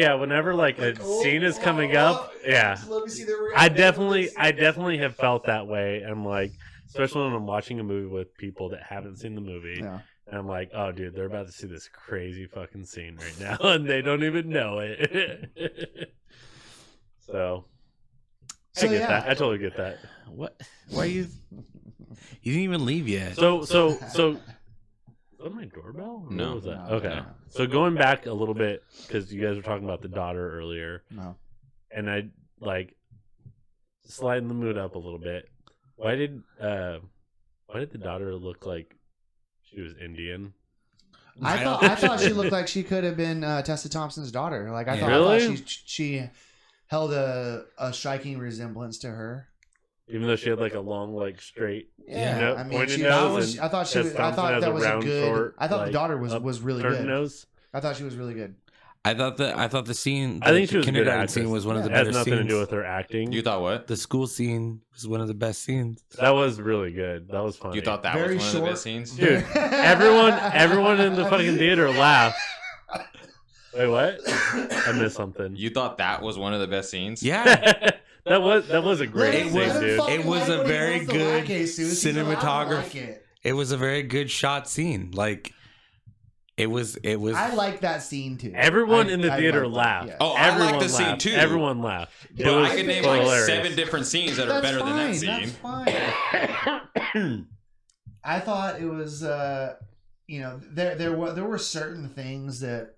like a scene is coming up, let me see their reaction. I definitely have felt that way. I'm like, especially when I'm watching a movie with people that haven't seen the movie, and I'm like, oh, dude, they're about to see this crazy fucking scene right now, and they don't even know it. So I get that. I totally get that. What? Why you? You didn't even leave yet. So. Was that my doorbell? No. What was that? No, okay. no. So going back a little bit, because you guys were talking about the daughter earlier. No. And I like sliding the mood up a little bit. Why did the daughter look like she was Indian? I thought she looked like she could have been Tessa Thompson's daughter. Like I thought, really? she held a striking resemblance to her. Even though she had like a long, like straight, pointed nose. I thought that was a good. Short, I thought like, the daughter was really good. Nose. I thought she was really good. I thought the scene. I think she was a good kindergarten actress. scene was one of the It has better nothing scenes. to do with her acting. You thought what? The school scene was one of the best scenes. That was really good. That was funny. You thought that Very was one short. of the best scenes, dude? Everyone in the fucking theater laughed. Wait, what? I missed something. You thought that was one of the best scenes? Yeah. That was a great scene, dude. It was a very good cinematography. It was a very good shot scene. Like it was. I like that scene too. Everyone in the theater laughed. Yeah. Oh, everyone I like the scene laughed. too. Everyone laughed. But I can name like 7 different scenes that are better than that scene. That's fine. I thought it was, there were certain things that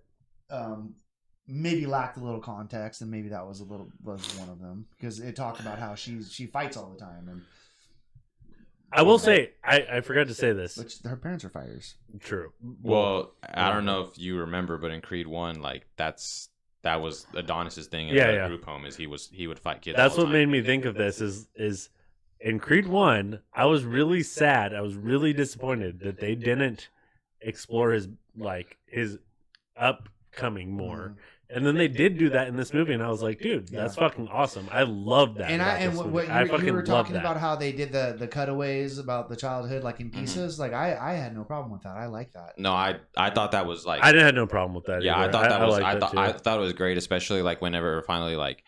maybe lacked a little context, and maybe that was one of them, because it talked about how she fights all the time, and I will say, I forgot to say this. Which their parents are fighters. True. Well, I don't know if you remember, but in Creed 1, like that was Adonis's thing in the group home is he would fight kids. That's all the what time. made me think of this is in Creed 1, I was really sad. I was really disappointed that they didn't explore his upcoming more. And then they did do that in this movie, and I was like, dude, that's fucking awesome. I love that. And what you were talking about how they did the cutaways about the childhood, like in pieces. Like I had no problem with that. I like that. No, I thought that was like I didn't have no problem with that. Yeah, either. I thought that was I I thought it was great, especially like whenever finally like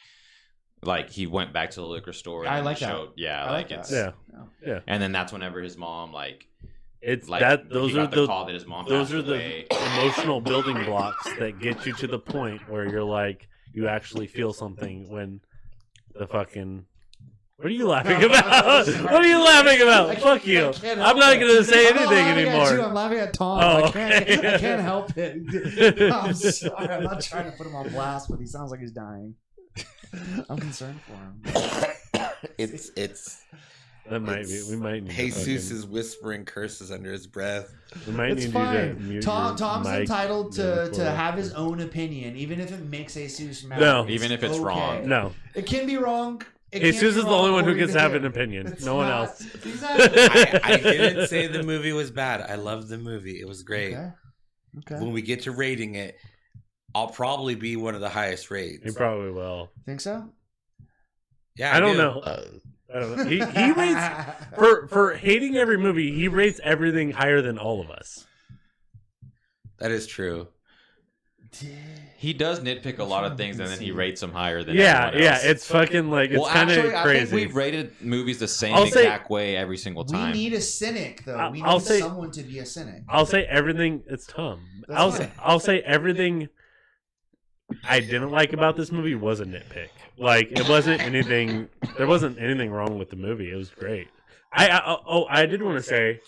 he went back to the liquor store. And I like that. showed, yeah, I like like it's that. yeah. And then that's whenever his mom it's like that those he are got the call that his mom those passed are away. the emotional building blocks that get you to the point where you're like you actually feel something when the fucking. What are you laughing about? What are you laughing about? Fuck you! I'm not gonna say anything anymore. I'm laughing at Tom. Oh, I can't help it. I'm sorry. I'm not trying to put him on blast, but he sounds like he's dying. I'm concerned for him. It's That might be. We might need Jesus is whispering curses under his breath. We might It's need fine. you to mute Tom's your mic entitled going to forward. have his own opinion, even if it makes Jesus mad. No. Even if it's wrong. No, It can be wrong. Jesus is the only one who gets to have an opinion. It's No one not- else. Exactly. I didn't say the movie was bad. I loved the movie. It was great. Okay. When we get to rating it, I'll probably be one of the highest rates. He probably will. Think so? Yeah, I don't do. know. I don't know. He rates for hating every movie. He rates everything higher than all of us. That is true. He does nitpick a lot of things, and then he rates them higher than Yeah, everyone else. it's fucking like it's kind of actually, crazy. I think we've rated movies the same I'll say- exact way every single We time. need a cynic, though. We I'll need say- someone to be a cynic. I'll say everything. It's Tom. That's fine. I'll say everything I didn't like about this movie was a nitpick. Like it wasn't anything. There wasn't anything wrong with the movie. It was great. I did want to say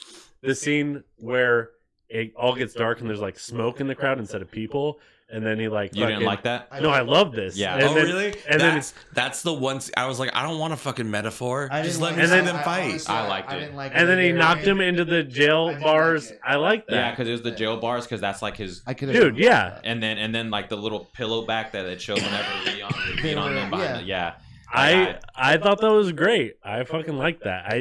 the scene where it all gets dark and there's like smoke in the crowd instead of people, and then he like You didn't like that? No, I love this. Yeah. And Oh, then- really? And then That's the one. I was like, I don't want a fucking metaphor. I Just didn't let like me it. see then- them fight. Honestly, I liked it. didn't like and then he either. knocked him into the jail I didn't bars. like it. I like that. Yeah, because it was the jail bars, because that's like his. I could Dude, yeah. And then like the little pillow back that it showed whenever Leon would beat on them behind. Yeah. I thought that was great. I fucking like that.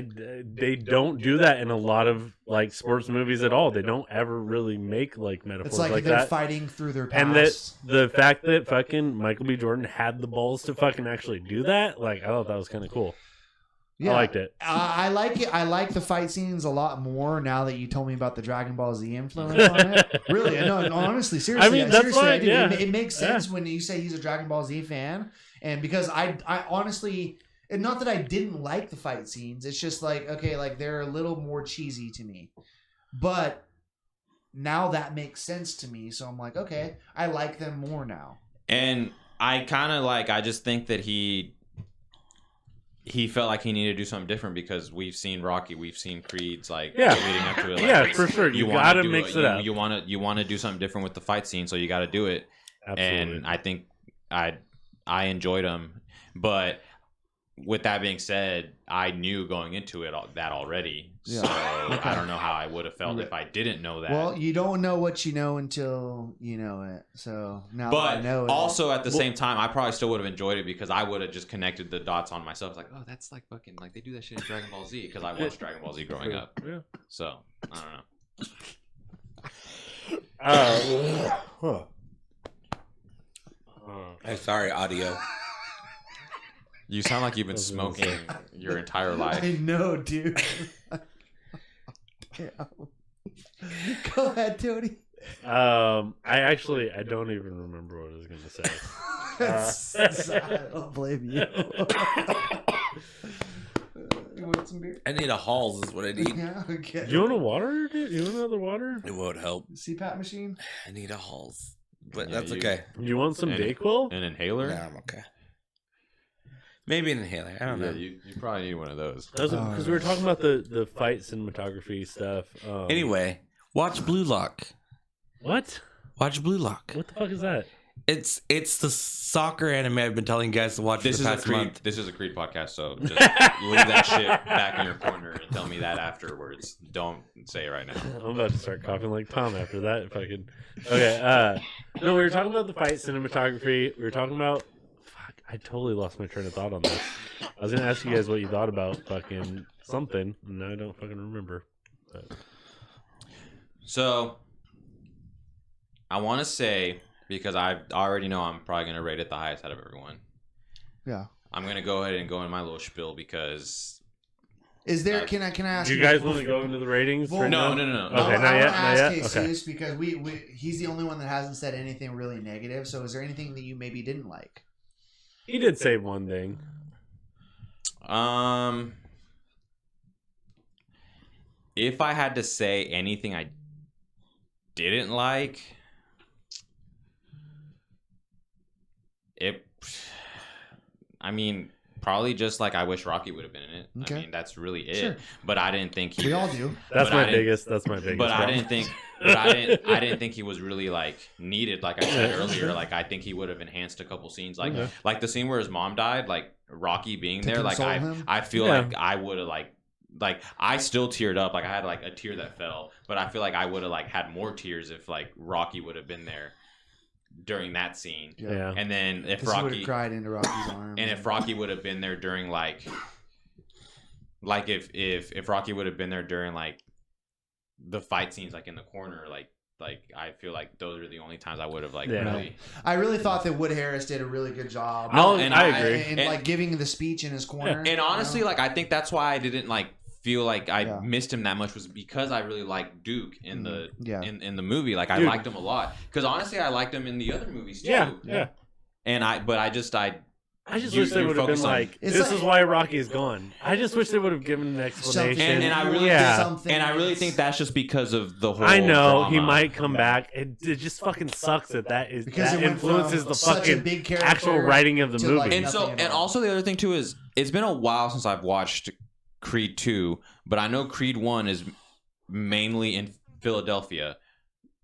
They don't do that in a lot of like sports movies at all. They don't ever really make like metaphors It's like, like they're that. fighting through their past. And that the fact that fucking Michael B. Jordan had the balls to fucking actually do that, like I thought that was kind of cool. Yeah. I liked it. I like it. I like the fight scenes a lot more now that you told me about the Dragon Ball Z influence on it. Really, no, honestly, seriously. I mean, that's seriously, fine, do. yeah. It makes sense when you say he's a Dragon Ball Z fan, and because I honestly, and not that I didn't like the fight scenes. It's just like okay, like they're a little more cheesy to me, but now that makes sense to me. So I'm like, okay, I like them more now. And I kind of like, I just think that he felt like he needed to do something different because we've seen Rocky, we've seen Creed's like leading up to it. Like, Yeah, for sure. You wanna gotta do mix it up. You want to do something different with the fight scene, so you got to do it. Absolutely. And I think I enjoyed them, but with that being said, I knew going into it that already. Yeah. So Okay. I don't know how I would have felt if I didn't know that. Well, you don't know what you know until you know it. So now that I But know it. also at the same time, I probably still would have enjoyed it because I would have just connected the dots on myself. Like, oh, that's like fucking like they do that shit in Dragon Ball Z because I watched Dragon Ball Z growing up. Yeah. So I don't know. I'm sorry, audio. You sound like you've been smoking your entire life. I know, dude. Yeah. Go ahead, Tony. I don't even remember what I was gonna say. I don't blame you. You want some beer? I need a Halls is what I need. Yeah, okay. Do you want a water? Dude? You want another water? It won't help. CPAP machine? I need a Halls. But Yeah, that's you- okay. You want some And- Dayquil? An inhaler? No, I'm okay. Maybe an inhaler. I don't know. Yeah, you probably need one of those. Because we were talking about the fight cinematography stuff. Anyway, watch Blue Lock. What? Watch Blue Lock. What the fuck is that? It's the soccer anime I've been telling you guys to watch for the past month. This is a Creed podcast, so just leave that shit back in your corner and tell me that afterwards. Don't say it right now. I'm about to start coughing like Tom after that. If I could. Okay. No, we were talking about the fight cinematography. We were talking about. Fuck, I totally lost my train of thought on this. I was gonna ask you guys what you thought about fucking something, and now I don't fucking remember. But. So, I want to say, because I already know I'm probably going to rate it the highest out of everyone. Yeah. I'm going to go ahead and go in my little spiel because... Is there... Can I ask you... Do you guys want to go into the ratings? Well, no. Okay, not yet. Not yet? Okay. Because he's the only one that hasn't said anything really negative. So is there anything that you maybe didn't like? He did say one thing. If I had to say anything I didn't like... I mean, probably just like I wish Rocky would have been in it. Okay. I mean, that's really it. Sure. But I didn't think he. We all do. That's my biggest. But problem. I didn't think. But I didn't think he was really like needed. Like I said earlier, like I think he would have enhanced a couple scenes. Like like the scene where his mom died. Like Rocky being there. Like I feel like I would have like I still teared up. Like I had like a tear that fell. But I feel like I would have like had more tears if like Rocky would have been there during that scene. Yeah. And then if Rocky would have cried into Rocky's arm. And if Rocky would have been there during like if Rocky would have been there during like the fight scenes like in the corner, like I feel like those are the only times I would have like really. I really thought that Wood Harris did a really good job. And I agree. And like giving the speech in his corner. And honestly, like I think that's why I didn't like feel like I missed him that much was because I really liked Duke in the in the movie. Like I liked him a lot because honestly I liked him in the other movies too. Yeah. And I just wish they would have been like, this is why Rocky is gone. I just wish they would have given an explanation. And I really think that's just because of the whole. I know drama. he might come back. It just fucking sucks that influences the fucking actual writing of the movie. Like and also the other thing too is it's been a while since I've watched Creed 2, but I know Creed 1 is mainly in Philadelphia.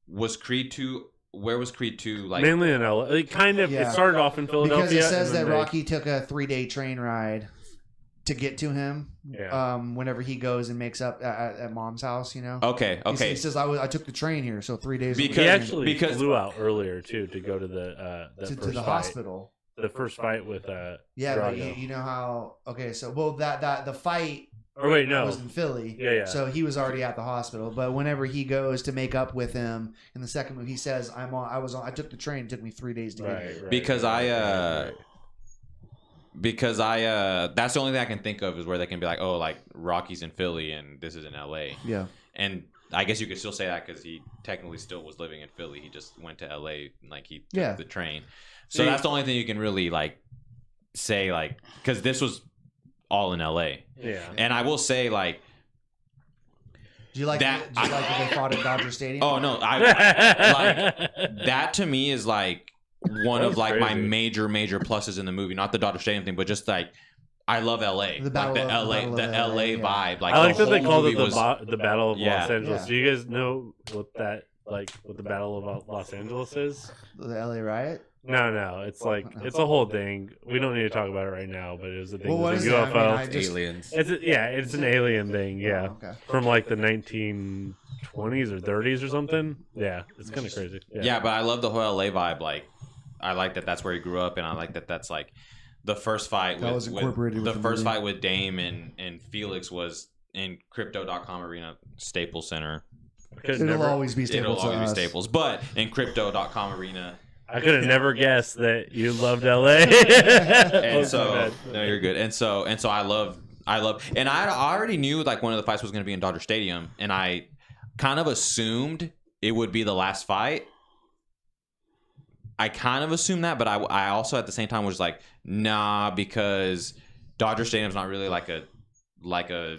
Was Creed 2? Where was Creed 2? Like mainly in LA. It started off in Philadelphia. Because it says that Rocky took a 3-day train ride to get to him. Yeah. Whenever he goes and makes up at Mom's house, you know. Okay. He says I took the train here, so 3 days. He actually flew out earlier too to go to the to the hospital. The first fight with but you know how the fight was in Philly. Yeah. So he was already at the hospital. But whenever he goes to make up with him in the second movie, he says I took the train. It took me 3 days to get here. Because that's the only thing I can think of is where they can be like, oh, like Rocky's in Philly and this is in LA. Yeah. And I guess you could still say that because he technically still was living in Philly. He just went to LA and like he took the train. So that's the only thing you can really like say like because this was all in LA. Yeah. And I will say like do you like that they fought at Dodger Stadium? Oh no, I like that to me is like one of like my major pluses in the movie. Not the Dodger Stadium thing, but just like I love LA. The LA vibe. Like I like that they called it the Battle of Los Angeles. Yeah. Do you guys know what the Battle of Los Angeles is? The LA riot? No. It's like it's a whole thing. We don't need to talk about it right now, but it was a thing with the UFO. Aliens. It's an alien thing. Yeah, okay. From like the 1920s or 30s or something. Yeah, it's kind of crazy. Yeah, but I love the whole LA vibe. Like, I like that that's where he grew up, and I like that that's like the first fight fight with Dame and Felix was in Crypto.com Arena, Staples Center. It'll always be Staples. But in Crypto.com Arena. I could have never guessed that you loved LA. And so no, you're good. And so I love, and I already knew like one of the fights was going to be in Dodger Stadium, and I kind of assumed it would be the last fight. I kind of assumed that, but I also at the same time was like, nah, because Dodger Stadium's not really like a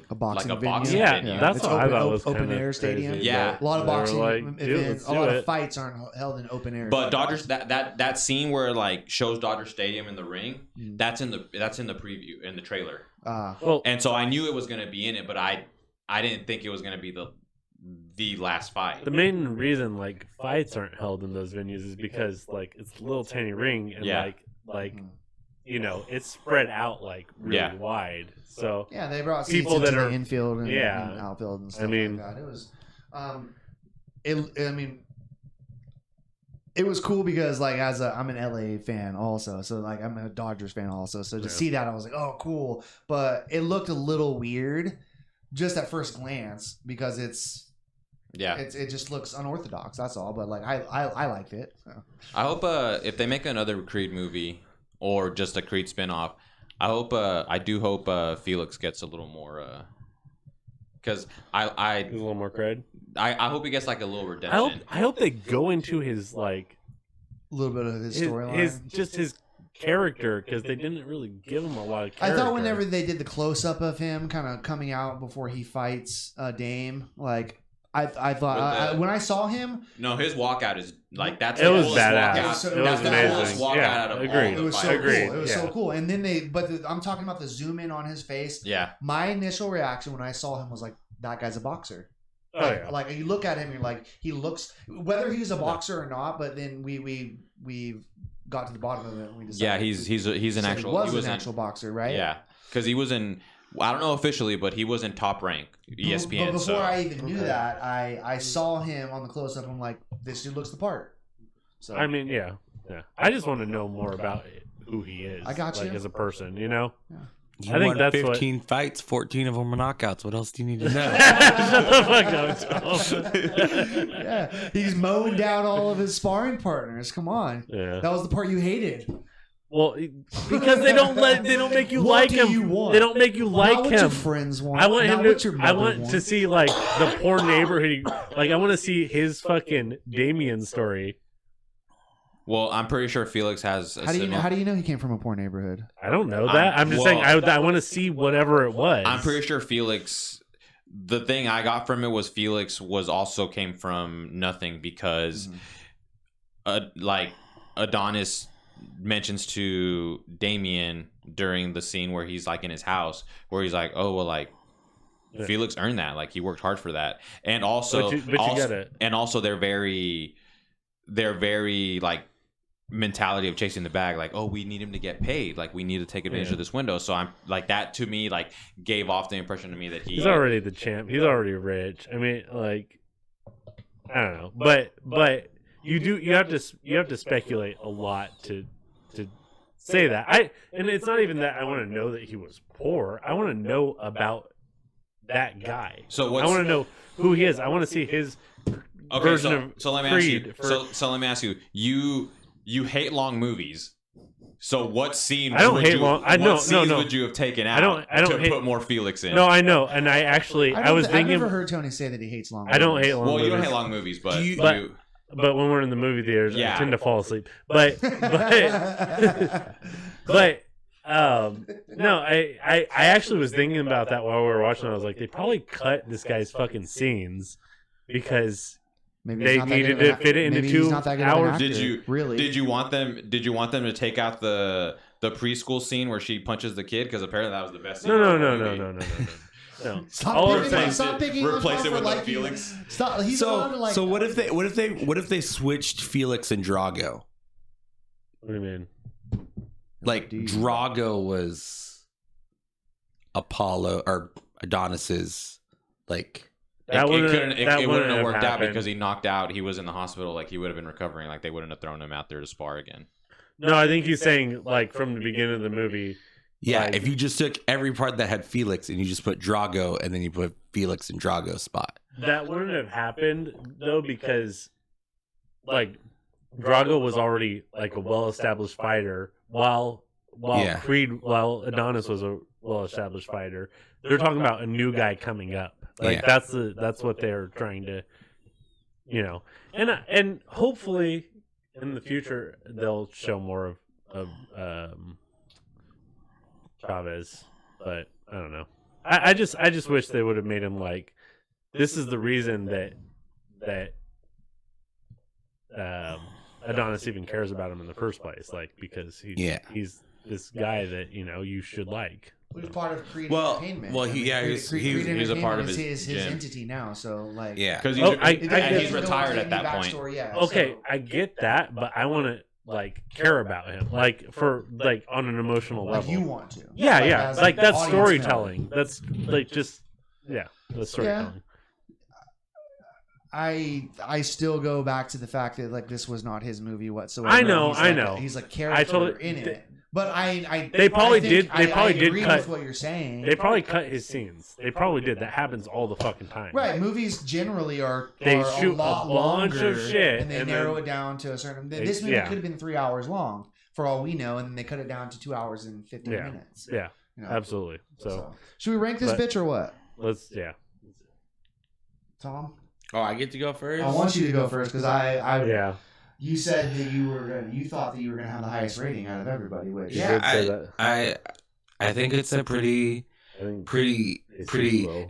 boxing venue. Yeah, that's what I thought was open air stadium. Yeah, a lot of boxing events, a lot of fights aren't held in open air. But Dodgers, that scene where like shows Dodger Stadium in the ring, that's in the preview in the trailer. And so I knew it was going to be in it, but I didn't think it was going to be the last fight. The main reason like fights aren't held in those venues is because like it's a little tiny ring and like you know it's spread out like really wide. So yeah, they brought people that that are are infield and outfield and stuff like that. It was, it was cool because like I'm an LA fan also, so like I'm a Dodgers fan also. So to see that, I was like, oh, cool. But it looked a little weird just at first glance because it just looks unorthodox. That's all. But like I liked it. So. I hope if they make another Creed movie or just a Creed spinoff, I do hope Felix gets a little more. Because I a little more cred. I hope he gets like a little redemption. I hope they go into his like a little bit of his storyline, his character, because they didn't really give him a lot of character. I thought whenever they did the close up of him kind of coming out before he fights Dame, like I thought when I saw him, no, his walkout is like that's it was badass. It was amazing. Agreed. It was so cool. It was so cool. And then I'm talking about the zoom in on his face. Yeah. My initial reaction when I saw him was like, that guy's a boxer. Oh, yeah. Like you look at him, you're like, he looks, whether he's a boxer or not. But then we got to the bottom of it. And we decided he's an actual. He was an actual boxer, right? Yeah, because he was in. I don't know officially, but he was in Top Rank ESPN. But before I even knew that, I saw him on the close up. I'm like, this dude looks the part. So I mean, yeah. I just want to know more about who he is. I got you. Like as a person, you know. Yeah. I think that's 15 fights, 14 of them are knockouts. What else do you need to know? Shut the fuck up, Tom. Yeah, he's mowing down all of his sparring partners. Come on. Yeah. That was the part you hated. Well, because they don't make you like him. They don't make you like Not him. What your friends want. I want Not him what to. your I mother want wants. to see like the poor neighborhood. Like I want to see his fucking Damien story. Well, I'm pretty sure Felix has. How do you know he came from a poor neighborhood? I don't know that. I'm just saying. I want to see whatever it was. I'm pretty sure Felix. The thing I got from it was Felix was also came from nothing because, like Adonis mentions to Damien during the scene where he's like in his house where he's like, oh well, like Felix earned that, like he worked hard for that, and also, but you get it. And also they're very like mentality of chasing the bag, like, oh, we need him to get paid, like we need to take advantage of this window. So I'm like, that to me like gave off the impression to me that he's already the champ. He's already rich. I mean, like, I don't know, but you have to speculate a lot to say that. And it's not even that I want to know that he was poor. I want to know about that guy. So I want to know who he is. I want to see his version of so let me Creed ask you. So let me ask you. You hate long movies. So what scene? I don't hate long. I know. No. Would you have taken out? I don't to put more Felix in. No, I know. And I was thinking. I've never heard Tony say that he hates long. I don't hate long. Well, movies. You don't hate long movies, but but when we're in the movie theaters, I tend to fall asleep. But no, I actually was thinking about that while we were watching. I was like, they probably cut this guy's fucking scenes because they needed to fit it into 2 hours. Did you really? Did you want them to take out the preschool scene where she punches the kid? Because apparently that was the best scene. No. Stop picking replace it with like Felix. Stop. He's like. So what if they switched Felix and Drago? What do you mean? Like Drago was Apollo or Adonis's like. It wouldn't have worked out because he knocked out. He was in the hospital. Like he would have been recovering. Like they wouldn't have thrown him out there to spar again. No, I think he's saying like from the beginning of the movie. Yeah, like, if you just took every part that had Felix and you just put Drago and then you put Felix in Drago's spot. That wouldn't have happened though because like Drago was already like a well-established fighter while Adonis was a well-established fighter. They're talking about a new guy coming up. Like that's what they're trying to, and hopefully in the future they'll show more of Chavez, but I don't know. I just wish they would have made him like this is the reason that Adonis even cares about him in the first place, like because he's this guy that you should like. He was part of Creed Well, Entertainment. well, he was a part of his gym. entity now. So like, yeah, because he's retired at that point. Okay, I get that, but I want to like care about him, like for like on an emotional like level. you want to. Yeah. Like that's audience storytelling. member. That's like just that's storytelling. I still go back to the fact that like this was not his movie whatsoever. I know. He's a character in it. But they probably did agree cut with what you're saying. They probably cut his scenes. They probably did. That happens all the fucking time. Right, movies generally are shoot a lot a bunch longer, of shit, and they narrow it down to a certain. This movie could have been 3 hours long, for all we know, and then they cut it down to 2 hours and 15 minutes. Yeah, absolutely. So, should we rank this bitch or what? Let's Tom. Oh, I get to go first. I want you to go first because I You said that you thought that you were gonna have the highest rating out of everybody, which I think it's a pretty, and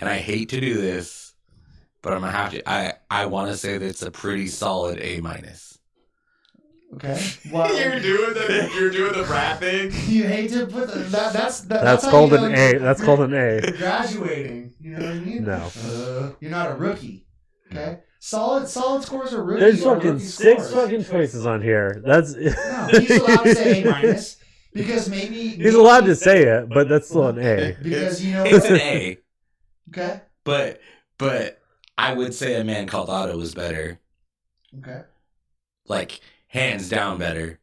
I hate to do this, but I'm gonna have to. I want to say that it's a pretty solid A-. Okay. Well, You're doing the Brad thing. You hate to put that's called an A. That's called an A. You're graduating. You know what I mean? No. You're not a rookie. Okay. Solid scores are rookie. There's fucking 6 fucking choices on here. That's no. He's allowed to say A- because maybe he's allowed to say it, but that's still an A. Because it's an A. Okay. But I would say A Man Called Otto was better. Okay. Like hands down better.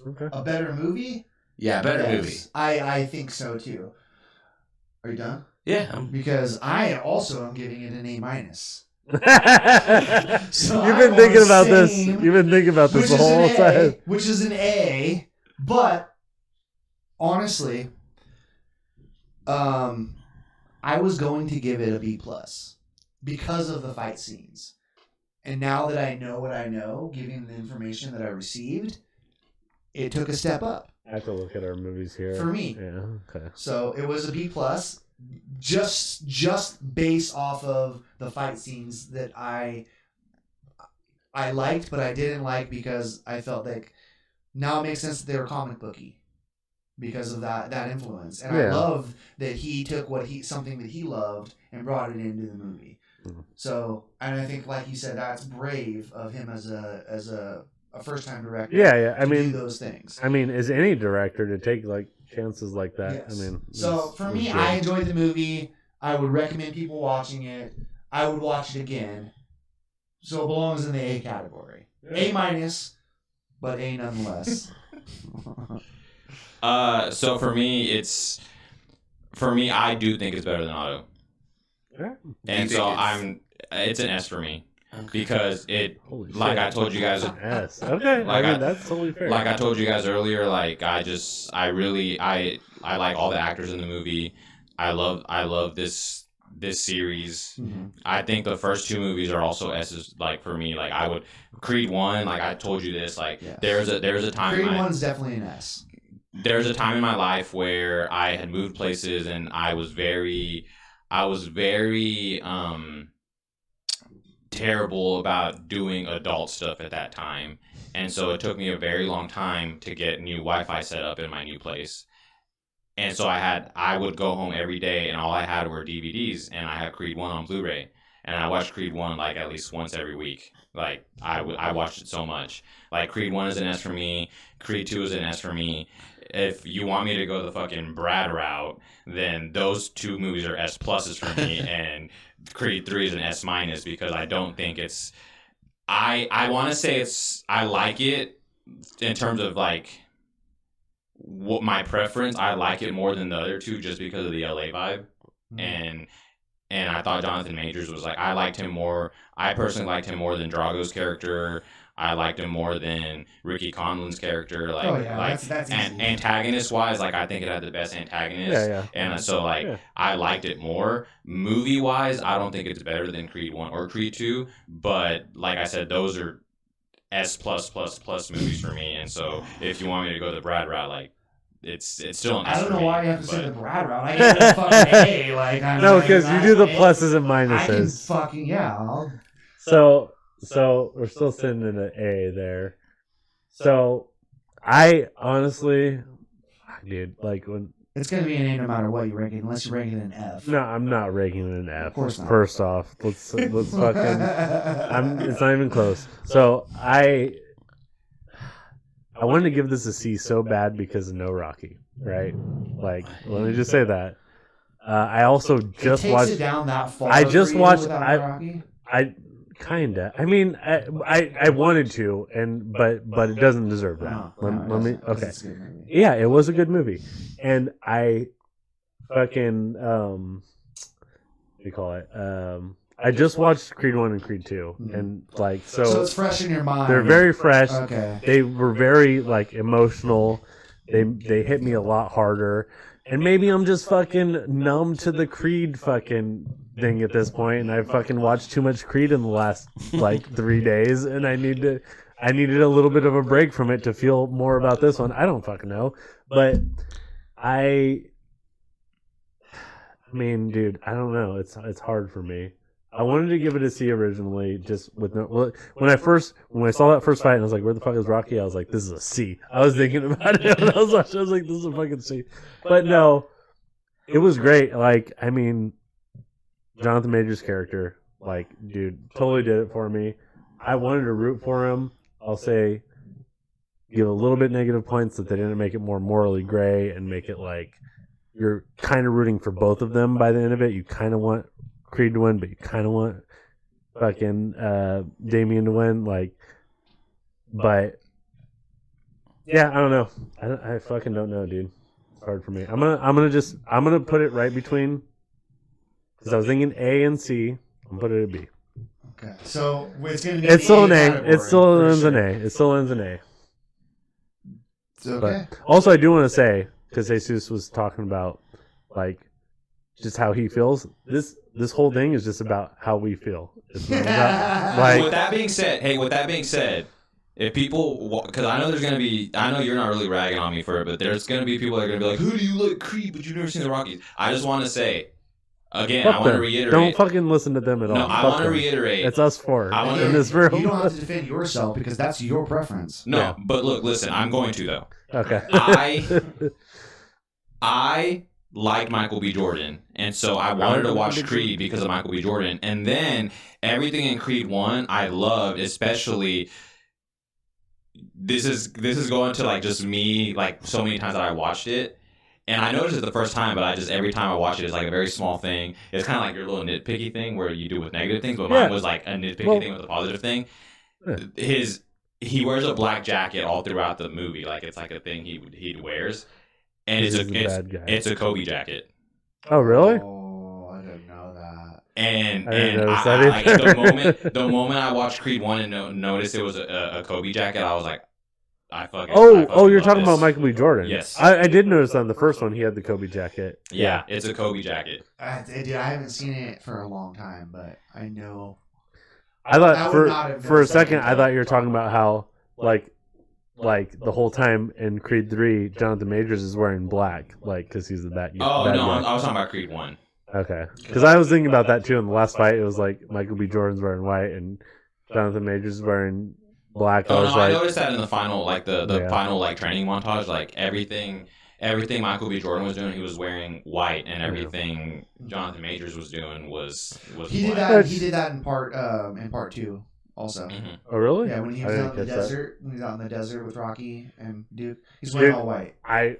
Okay. A better movie? Yeah, better movie. I think so too. Are you done? Yeah. Because I also am giving it an A-. So you've been thinking about this. You've been thinking about this the whole time. Which is an A, but honestly, I was going to give it a B+ because of the fight scenes. And now that I know what I know, given the information that I received, it took a step up. I have to look at our movies here. For me. Yeah, okay. So it was a B+, just based off of the fight scenes that I liked, but I didn't like because I felt like now it makes sense that they were comic booky because of that influence. And I love that he took something that he loved and brought it into the movie. So, and I think, like you said, that's brave of him as a first-time director. Yeah. I mean, do those things. I mean, as any director to take like chances like that. Yes. I mean, so for me, I enjoyed the movie. I would recommend people watching it. I would watch it again. So it belongs in the A category. A-, but A nonetheless. So for me, I do think it's better than Otto. Yeah. And so it's an S for me. Because I told you guys, S. Okay, I mean that's totally fair. Like I told you guys earlier, like I like all the actors in the movie. I love this series. Mm-hmm. I think the first 2 movies are also S's. Like for me, like I would Creed 1. Like I told you this. Like there's a time. Creed 1's definitely an S. There's a time in my life where I had moved places and I was very terrible about doing adult stuff at that time, and so it took me a very long time to get new Wi-Fi set up in my new place. And so I would go home every day and all I had were DVDs, and I had Creed 1 on Blu-ray, and I watched Creed 1 like at least once every week. Like I watched it so much. Like Creed 1 is an S for me, Creed 2 is an S for me. If you want me to go the fucking Brad route, then those 2 movies are S pluses for me, and Creed 3 is an S- because I don't think it's. I want to say I like it in terms of like what my preference. I like it more than the other 2 just because of the LA vibe, and I thought Jonathan Majors was like, I liked him more. I personally liked him more than Drago's character. I liked him more than Ricky Conlon's character. Like, that's antagonist wise, like I think it had the best antagonist. Yeah. And so I liked it more. Movie wise, I don't think it's better than Creed 1 or Creed 2. But like I said, those are S++ movies for me. And so if you want me to go the Brad route, like it's still an S. I don't know why you have to say the Brad route. I get the fucking A. Like no, because you do the pluses and minuses. I can fucking So we're still sitting in an A there. So I honestly, dude, like when It's gonna be an A no matter what you rank it, unless you rank it an F. No, I'm not ranking it an F. Of course not. First off, let's fucking. It's not even close. So I wanted to give this a C so bad because of no Rocky, right? Like, let me just say that. I also just watched. It down that far. I just watched. Rocky? I kinda. I mean, I wanted to, but it doesn't deserve that. Let me. Okay. Yeah, it was a good movie, and I fucking what do you call it? I just watched Creed 1 and Creed 2, and like so it's fresh in your mind. They're very fresh. Okay. They were very like emotional. They hit me a lot harder. And maybe I'm just fucking numb to the Creed fucking thing at this point, and I fucking watched too much Creed in the last like 3 days, and I needed a little bit of a break from it to feel more about this one. I don't fucking know, but I mean, dude, I don't know. It's hard for me. I wanted to give it a C originally, just with no. When I saw that first fight, and I was like, "Where the fuck is Rocky?" I was like, "This is a C." I was thinking about it when I was watching. I was like, "This is a fucking C." But no, it was great. Like, I mean, Jonathan Majors' character, like, dude, totally did it for me. I wanted to root for him. I'll say, give a little bit negative points that they didn't make it more morally gray and make it like you're kind of rooting for both of them by the end of it. You kind of want Creed to win, but you kind of want fucking Damien to win, like. But yeah, I don't know. I fucking don't know, dude. It's hard for me. I'm gonna put it right between, because I was thinking A and C. I'm gonna put it at B. Okay, so it's gonna be. It's still an A. category, It still ends sure. an A. It still ends an A. It's okay. But also, I do want to say, because Jesus was talking about like just how he feels. This whole thing is just about how we feel. It's not about, like. With that being said, if people, because I know you're not really ragging on me for it, but there's gonna be people that are gonna be like, "Who do you like, Creed? But you've never seen the Rockies." I just want to say, again, I want to reiterate. Don't fucking listen to them at all. No, I want to reiterate. It's us four in this You room. don't have to defend yourself because that's your preference. No, Yeah. but look, listen, I'm going to though. Okay. I liked Michael B. Jordan, and so I wanted to watch Creed because of Michael B. Jordan. And then everything in Creed 1 I loved, especially this is going to like just me, like so many times that I watched it. And I noticed it the first time, but every time I watch it, it's like a very small thing. It's kind of like your little nitpicky thing where you do with negative things, but mine was like a nitpicky thing with a positive thing. He wears a black jacket all throughout the movie, like it's like a thing he wears. And it's a Kobe jacket. Oh, really? Oh, I didn't know that. And I didn't notice I that like either. the moment I watched Creed 1 and noticed it was a Kobe jacket, I was like, I fucking you're love talking this. about Michael B. Jordan. Yes. I did notice on the first one he had the Kobe jacket. Yeah, it's a Kobe jacket. Dude, I haven't seen it for a long time, but I know. I That would not thought have for a been second something I thought you were talking about how like the whole time in Creed 3 Jonathan Majors is wearing black, like because he's the bad guy. Oh no, I was talking about Creed 1. Okay, because I was thinking about that too in the last fight. It was like Michael B. Jordan's wearing white and Jonathan Majors is wearing black. Oh was no, like, I noticed that in the final, like the final like training montage, like everything Michael B. Jordan was doing, he was wearing white, and everything Jonathan Majors was doing was he did black. that. He did that in part 2 also. Mm-hmm. Oh really? Yeah, when he I was didn't out in the catch that. desert, when he was out in the desert with Rocky and Duke, he's wearing all white. I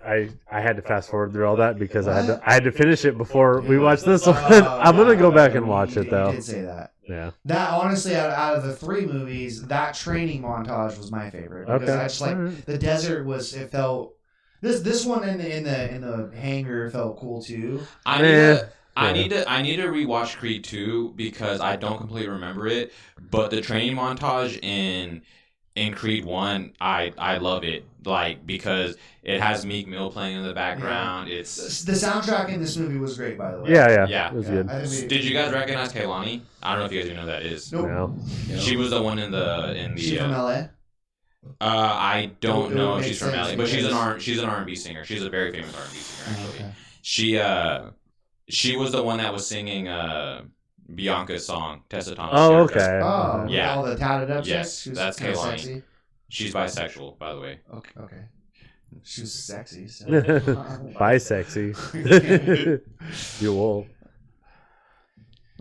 had to fast forward through all that because I had to finish it before we watched this one. I'm gonna go back and watch it though. You did say that. Yeah. That honestly, out of the 3 movies, that training montage was my favorite because I just like the desert was. It felt this one in the hangar felt cool too. I need to rewatch Creed 2 because I don't completely remember it. But the training montage in Creed 1, I love it. Like because it has Meek Mill playing in the background. Yeah. It's the soundtrack in this movie was great, by the way. Yeah. It was good. Did you guys recognize Kehlani? I don't know if you guys even know who that is. Nope. No. She was the one in the. She's from LA. I don't know if she's from LA, but she's because- an R&B singer. She's a very famous R&B singer actually. Okay. She was the one that was singing Bianca's song, Tessa Thomas. Oh, character. okay. Oh, with Yeah. all the tatted up Yes, chicks? that's kinda Kehlani. sexy. She's bisexual, by the way. Okay. She was sexy. So. Bisexy. You will.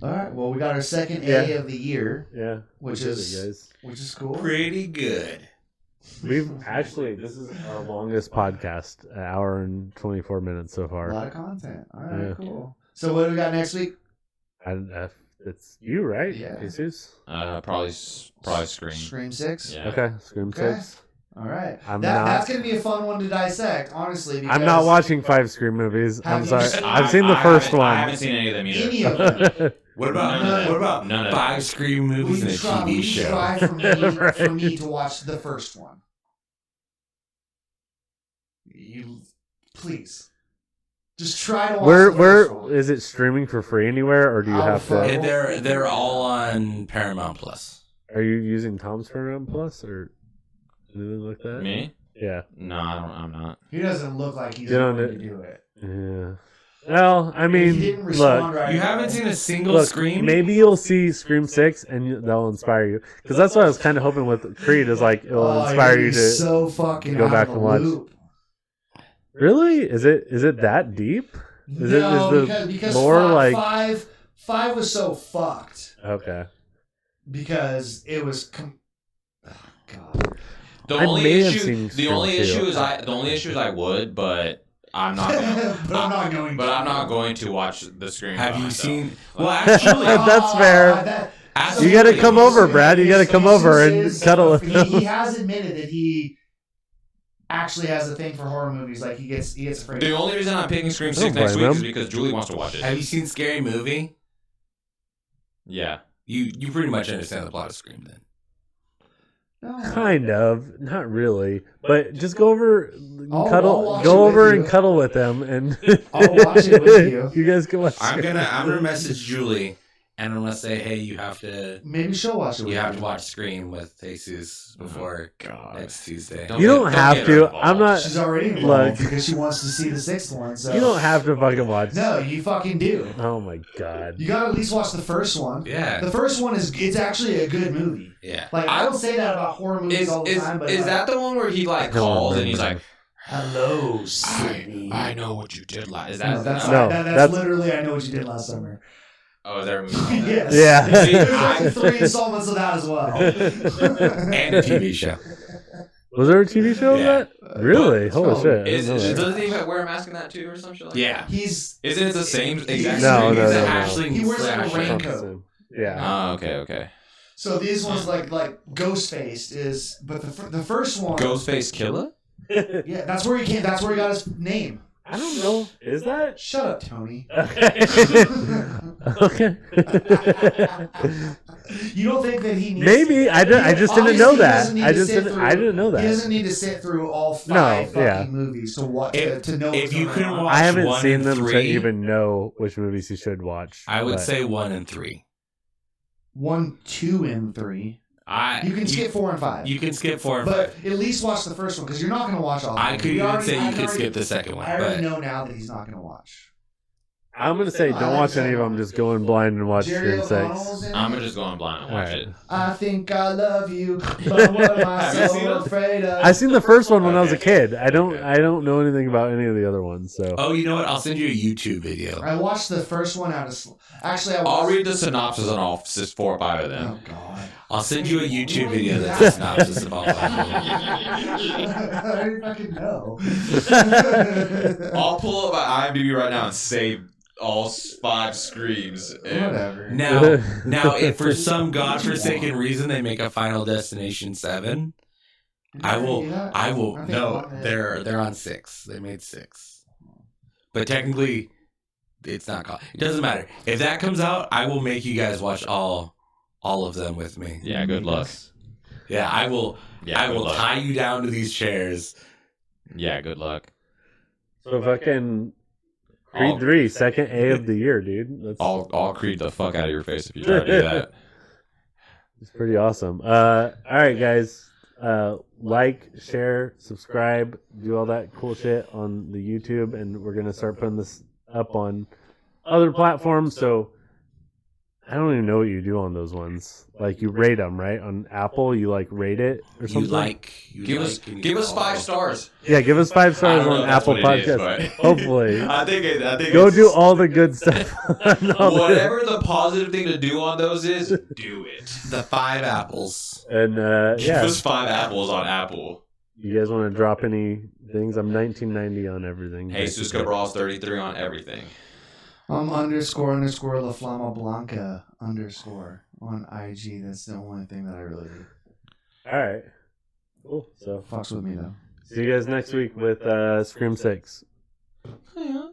All right. Well, we got our second A of the year. Yeah. Which is cool. Pretty good. This is our longest podcast, an hour and 24 minutes so far. A lot of content. All right, cool. So what do we got next week? It's you, right? Yeah. Jesus? Probably Scream. Scream 6? Yeah. Okay, Scream 6. All right. That's going to be a fun one to dissect, honestly. Because I'm not watching 5 Scream movies. I'm sorry. I've seen the I first one. I haven't seen any of them either. Any of them. What about none of 5 Scream movies and a TV show? Try for me to watch the first one. Please. Just try to watch the first one. Is it streaming for free anywhere, or do you have to? They're all on Paramount Plus. Are you using Tom's Paramount Plus or anything like that? Me? Yeah. No, I'm not. He doesn't look like he's going to do it. Yeah. Well, I mean, he didn't respond right you haven't seen a single Scream? Maybe you'll see Scream 6 and that'll inspire you. Because that's what I was kind of hoping with Creed is like it'll inspire you to so fucking go back and watch. Loop. Really? Is it that deep? Because lore five was so fucked. Okay. Because it was. God. The only issue is I would, but I'm not. I'm not going to watch the Scream. Have you myself. seen? Well, actually, that's fair. You got to come over, Brad. You got to come over and cuddle with him. He has admitted that he actually has a thing for horror movies. Like he gets afraid. The only reason I'm picking Scream 6 next week is because Julie wants to watch it. Have you seen Scary Movie? Yeah. You pretty much understand the plot of Scream then. No. Kind of, not really, but just go over, and cuddle with them, and I'll watch it with you. You guys can watch. I'm gonna message Julie, and I'm gonna say, hey, you have to. Maybe she'll watch it. You have to watch Scream with Jesus before next Tuesday. You don't have to. I'm not. She's already involved because she wants to see the 6th one. So you don't have to fucking watch. No, you fucking do. Oh my god. You gotta at least watch the first one. Yeah. The first one it's actually a good movie. Yeah. Like I don't say that about horror movies all the time, but is that the one where he calls and he's like, "Hello, Sydney. I know what you did last." Is that? No, that's literally I know what you did last summer. Oh, is there a movie? Yes. Yeah. There's 3 installments of that as well. And a TV show. Was there a TV show of that? Really? Holy shit! Doesn't he wear a mask in that too, or some shit like that? Yeah. Isn't it the same exact? No. He wears like a raincoat. Yeah. Oh, okay. So these ones like Ghostface is, but the first one. Ghostface Killer. Yeah, that's where he got his name. I don't know. Is that? Shut up, Tony. Okay. You don't think that he needs Maybe I just didn't know that. I didn't know that. He doesn't need to sit through all 5 fucking movies to watch to know. If you couldn't watch, I haven't seen them 3, to even know which movies you should watch. I would say 1 and 3. 1, 2, and 3. You can skip 4 and 5. You can skip 4 and 5. But at least watch the first one because you're not going to watch all of them. I could even say you could skip the second one. I already know now that he's not going to watch. I'm going to say don't watch any of them. Just go in blind and watch Scream 6. I'm going to just go in blind and watch it. I think I love you, but what am I so afraid of? I seen the first one when I was a kid. I don't know anything about any of the other ones. So. Oh, you know what? I'll send you a YouTube video. I watched the first one I'll read the synopsis on all 4 or 5 of them. Oh God. I'll send you a YouTube video that's a synopsis of all 5 of them. I don't fucking know. I'll pull up my IMDb right now and save all 5 Screams. Whatever. Now, if for some godforsaken reason they make a Final Destination 7, I will. No, they're on 6. They made 6, but technically, it's not called. It doesn't matter. If that comes out, I will make you guys watch all of them with me. Yeah, good luck. Yeah, I will. Yeah, I will tie you down to these chairs. Yeah, good luck. So fucking Creed 3, second A of the year, dude. I'll Creed the fuck out of your face if you try to do that. It's pretty awesome. All right, guys. Like, share, subscribe, do all that cool shit on the YouTube, and we're gonna start putting this up on other platforms. So I don't even know what you do on those ones. Like you rate them, right? On Apple, you like rate it or something. Give us 5 stars. Yeah, give us 5 stars on Apple Podcasts. Hopefully, I think go do all the good stuff. Whatever the positive thing to do on those is, do it. The 5 apples. And give us 5 apples on Apple. You guys want to drop any things? I'm 1990 on everything. Jesus Cabral's 33 on everything. Underscore La Flama Blanca _. On IG. That's the only thing that I really do. All right. Cool. So fucks with me though. See you guys next week with Scream 6. Yeah.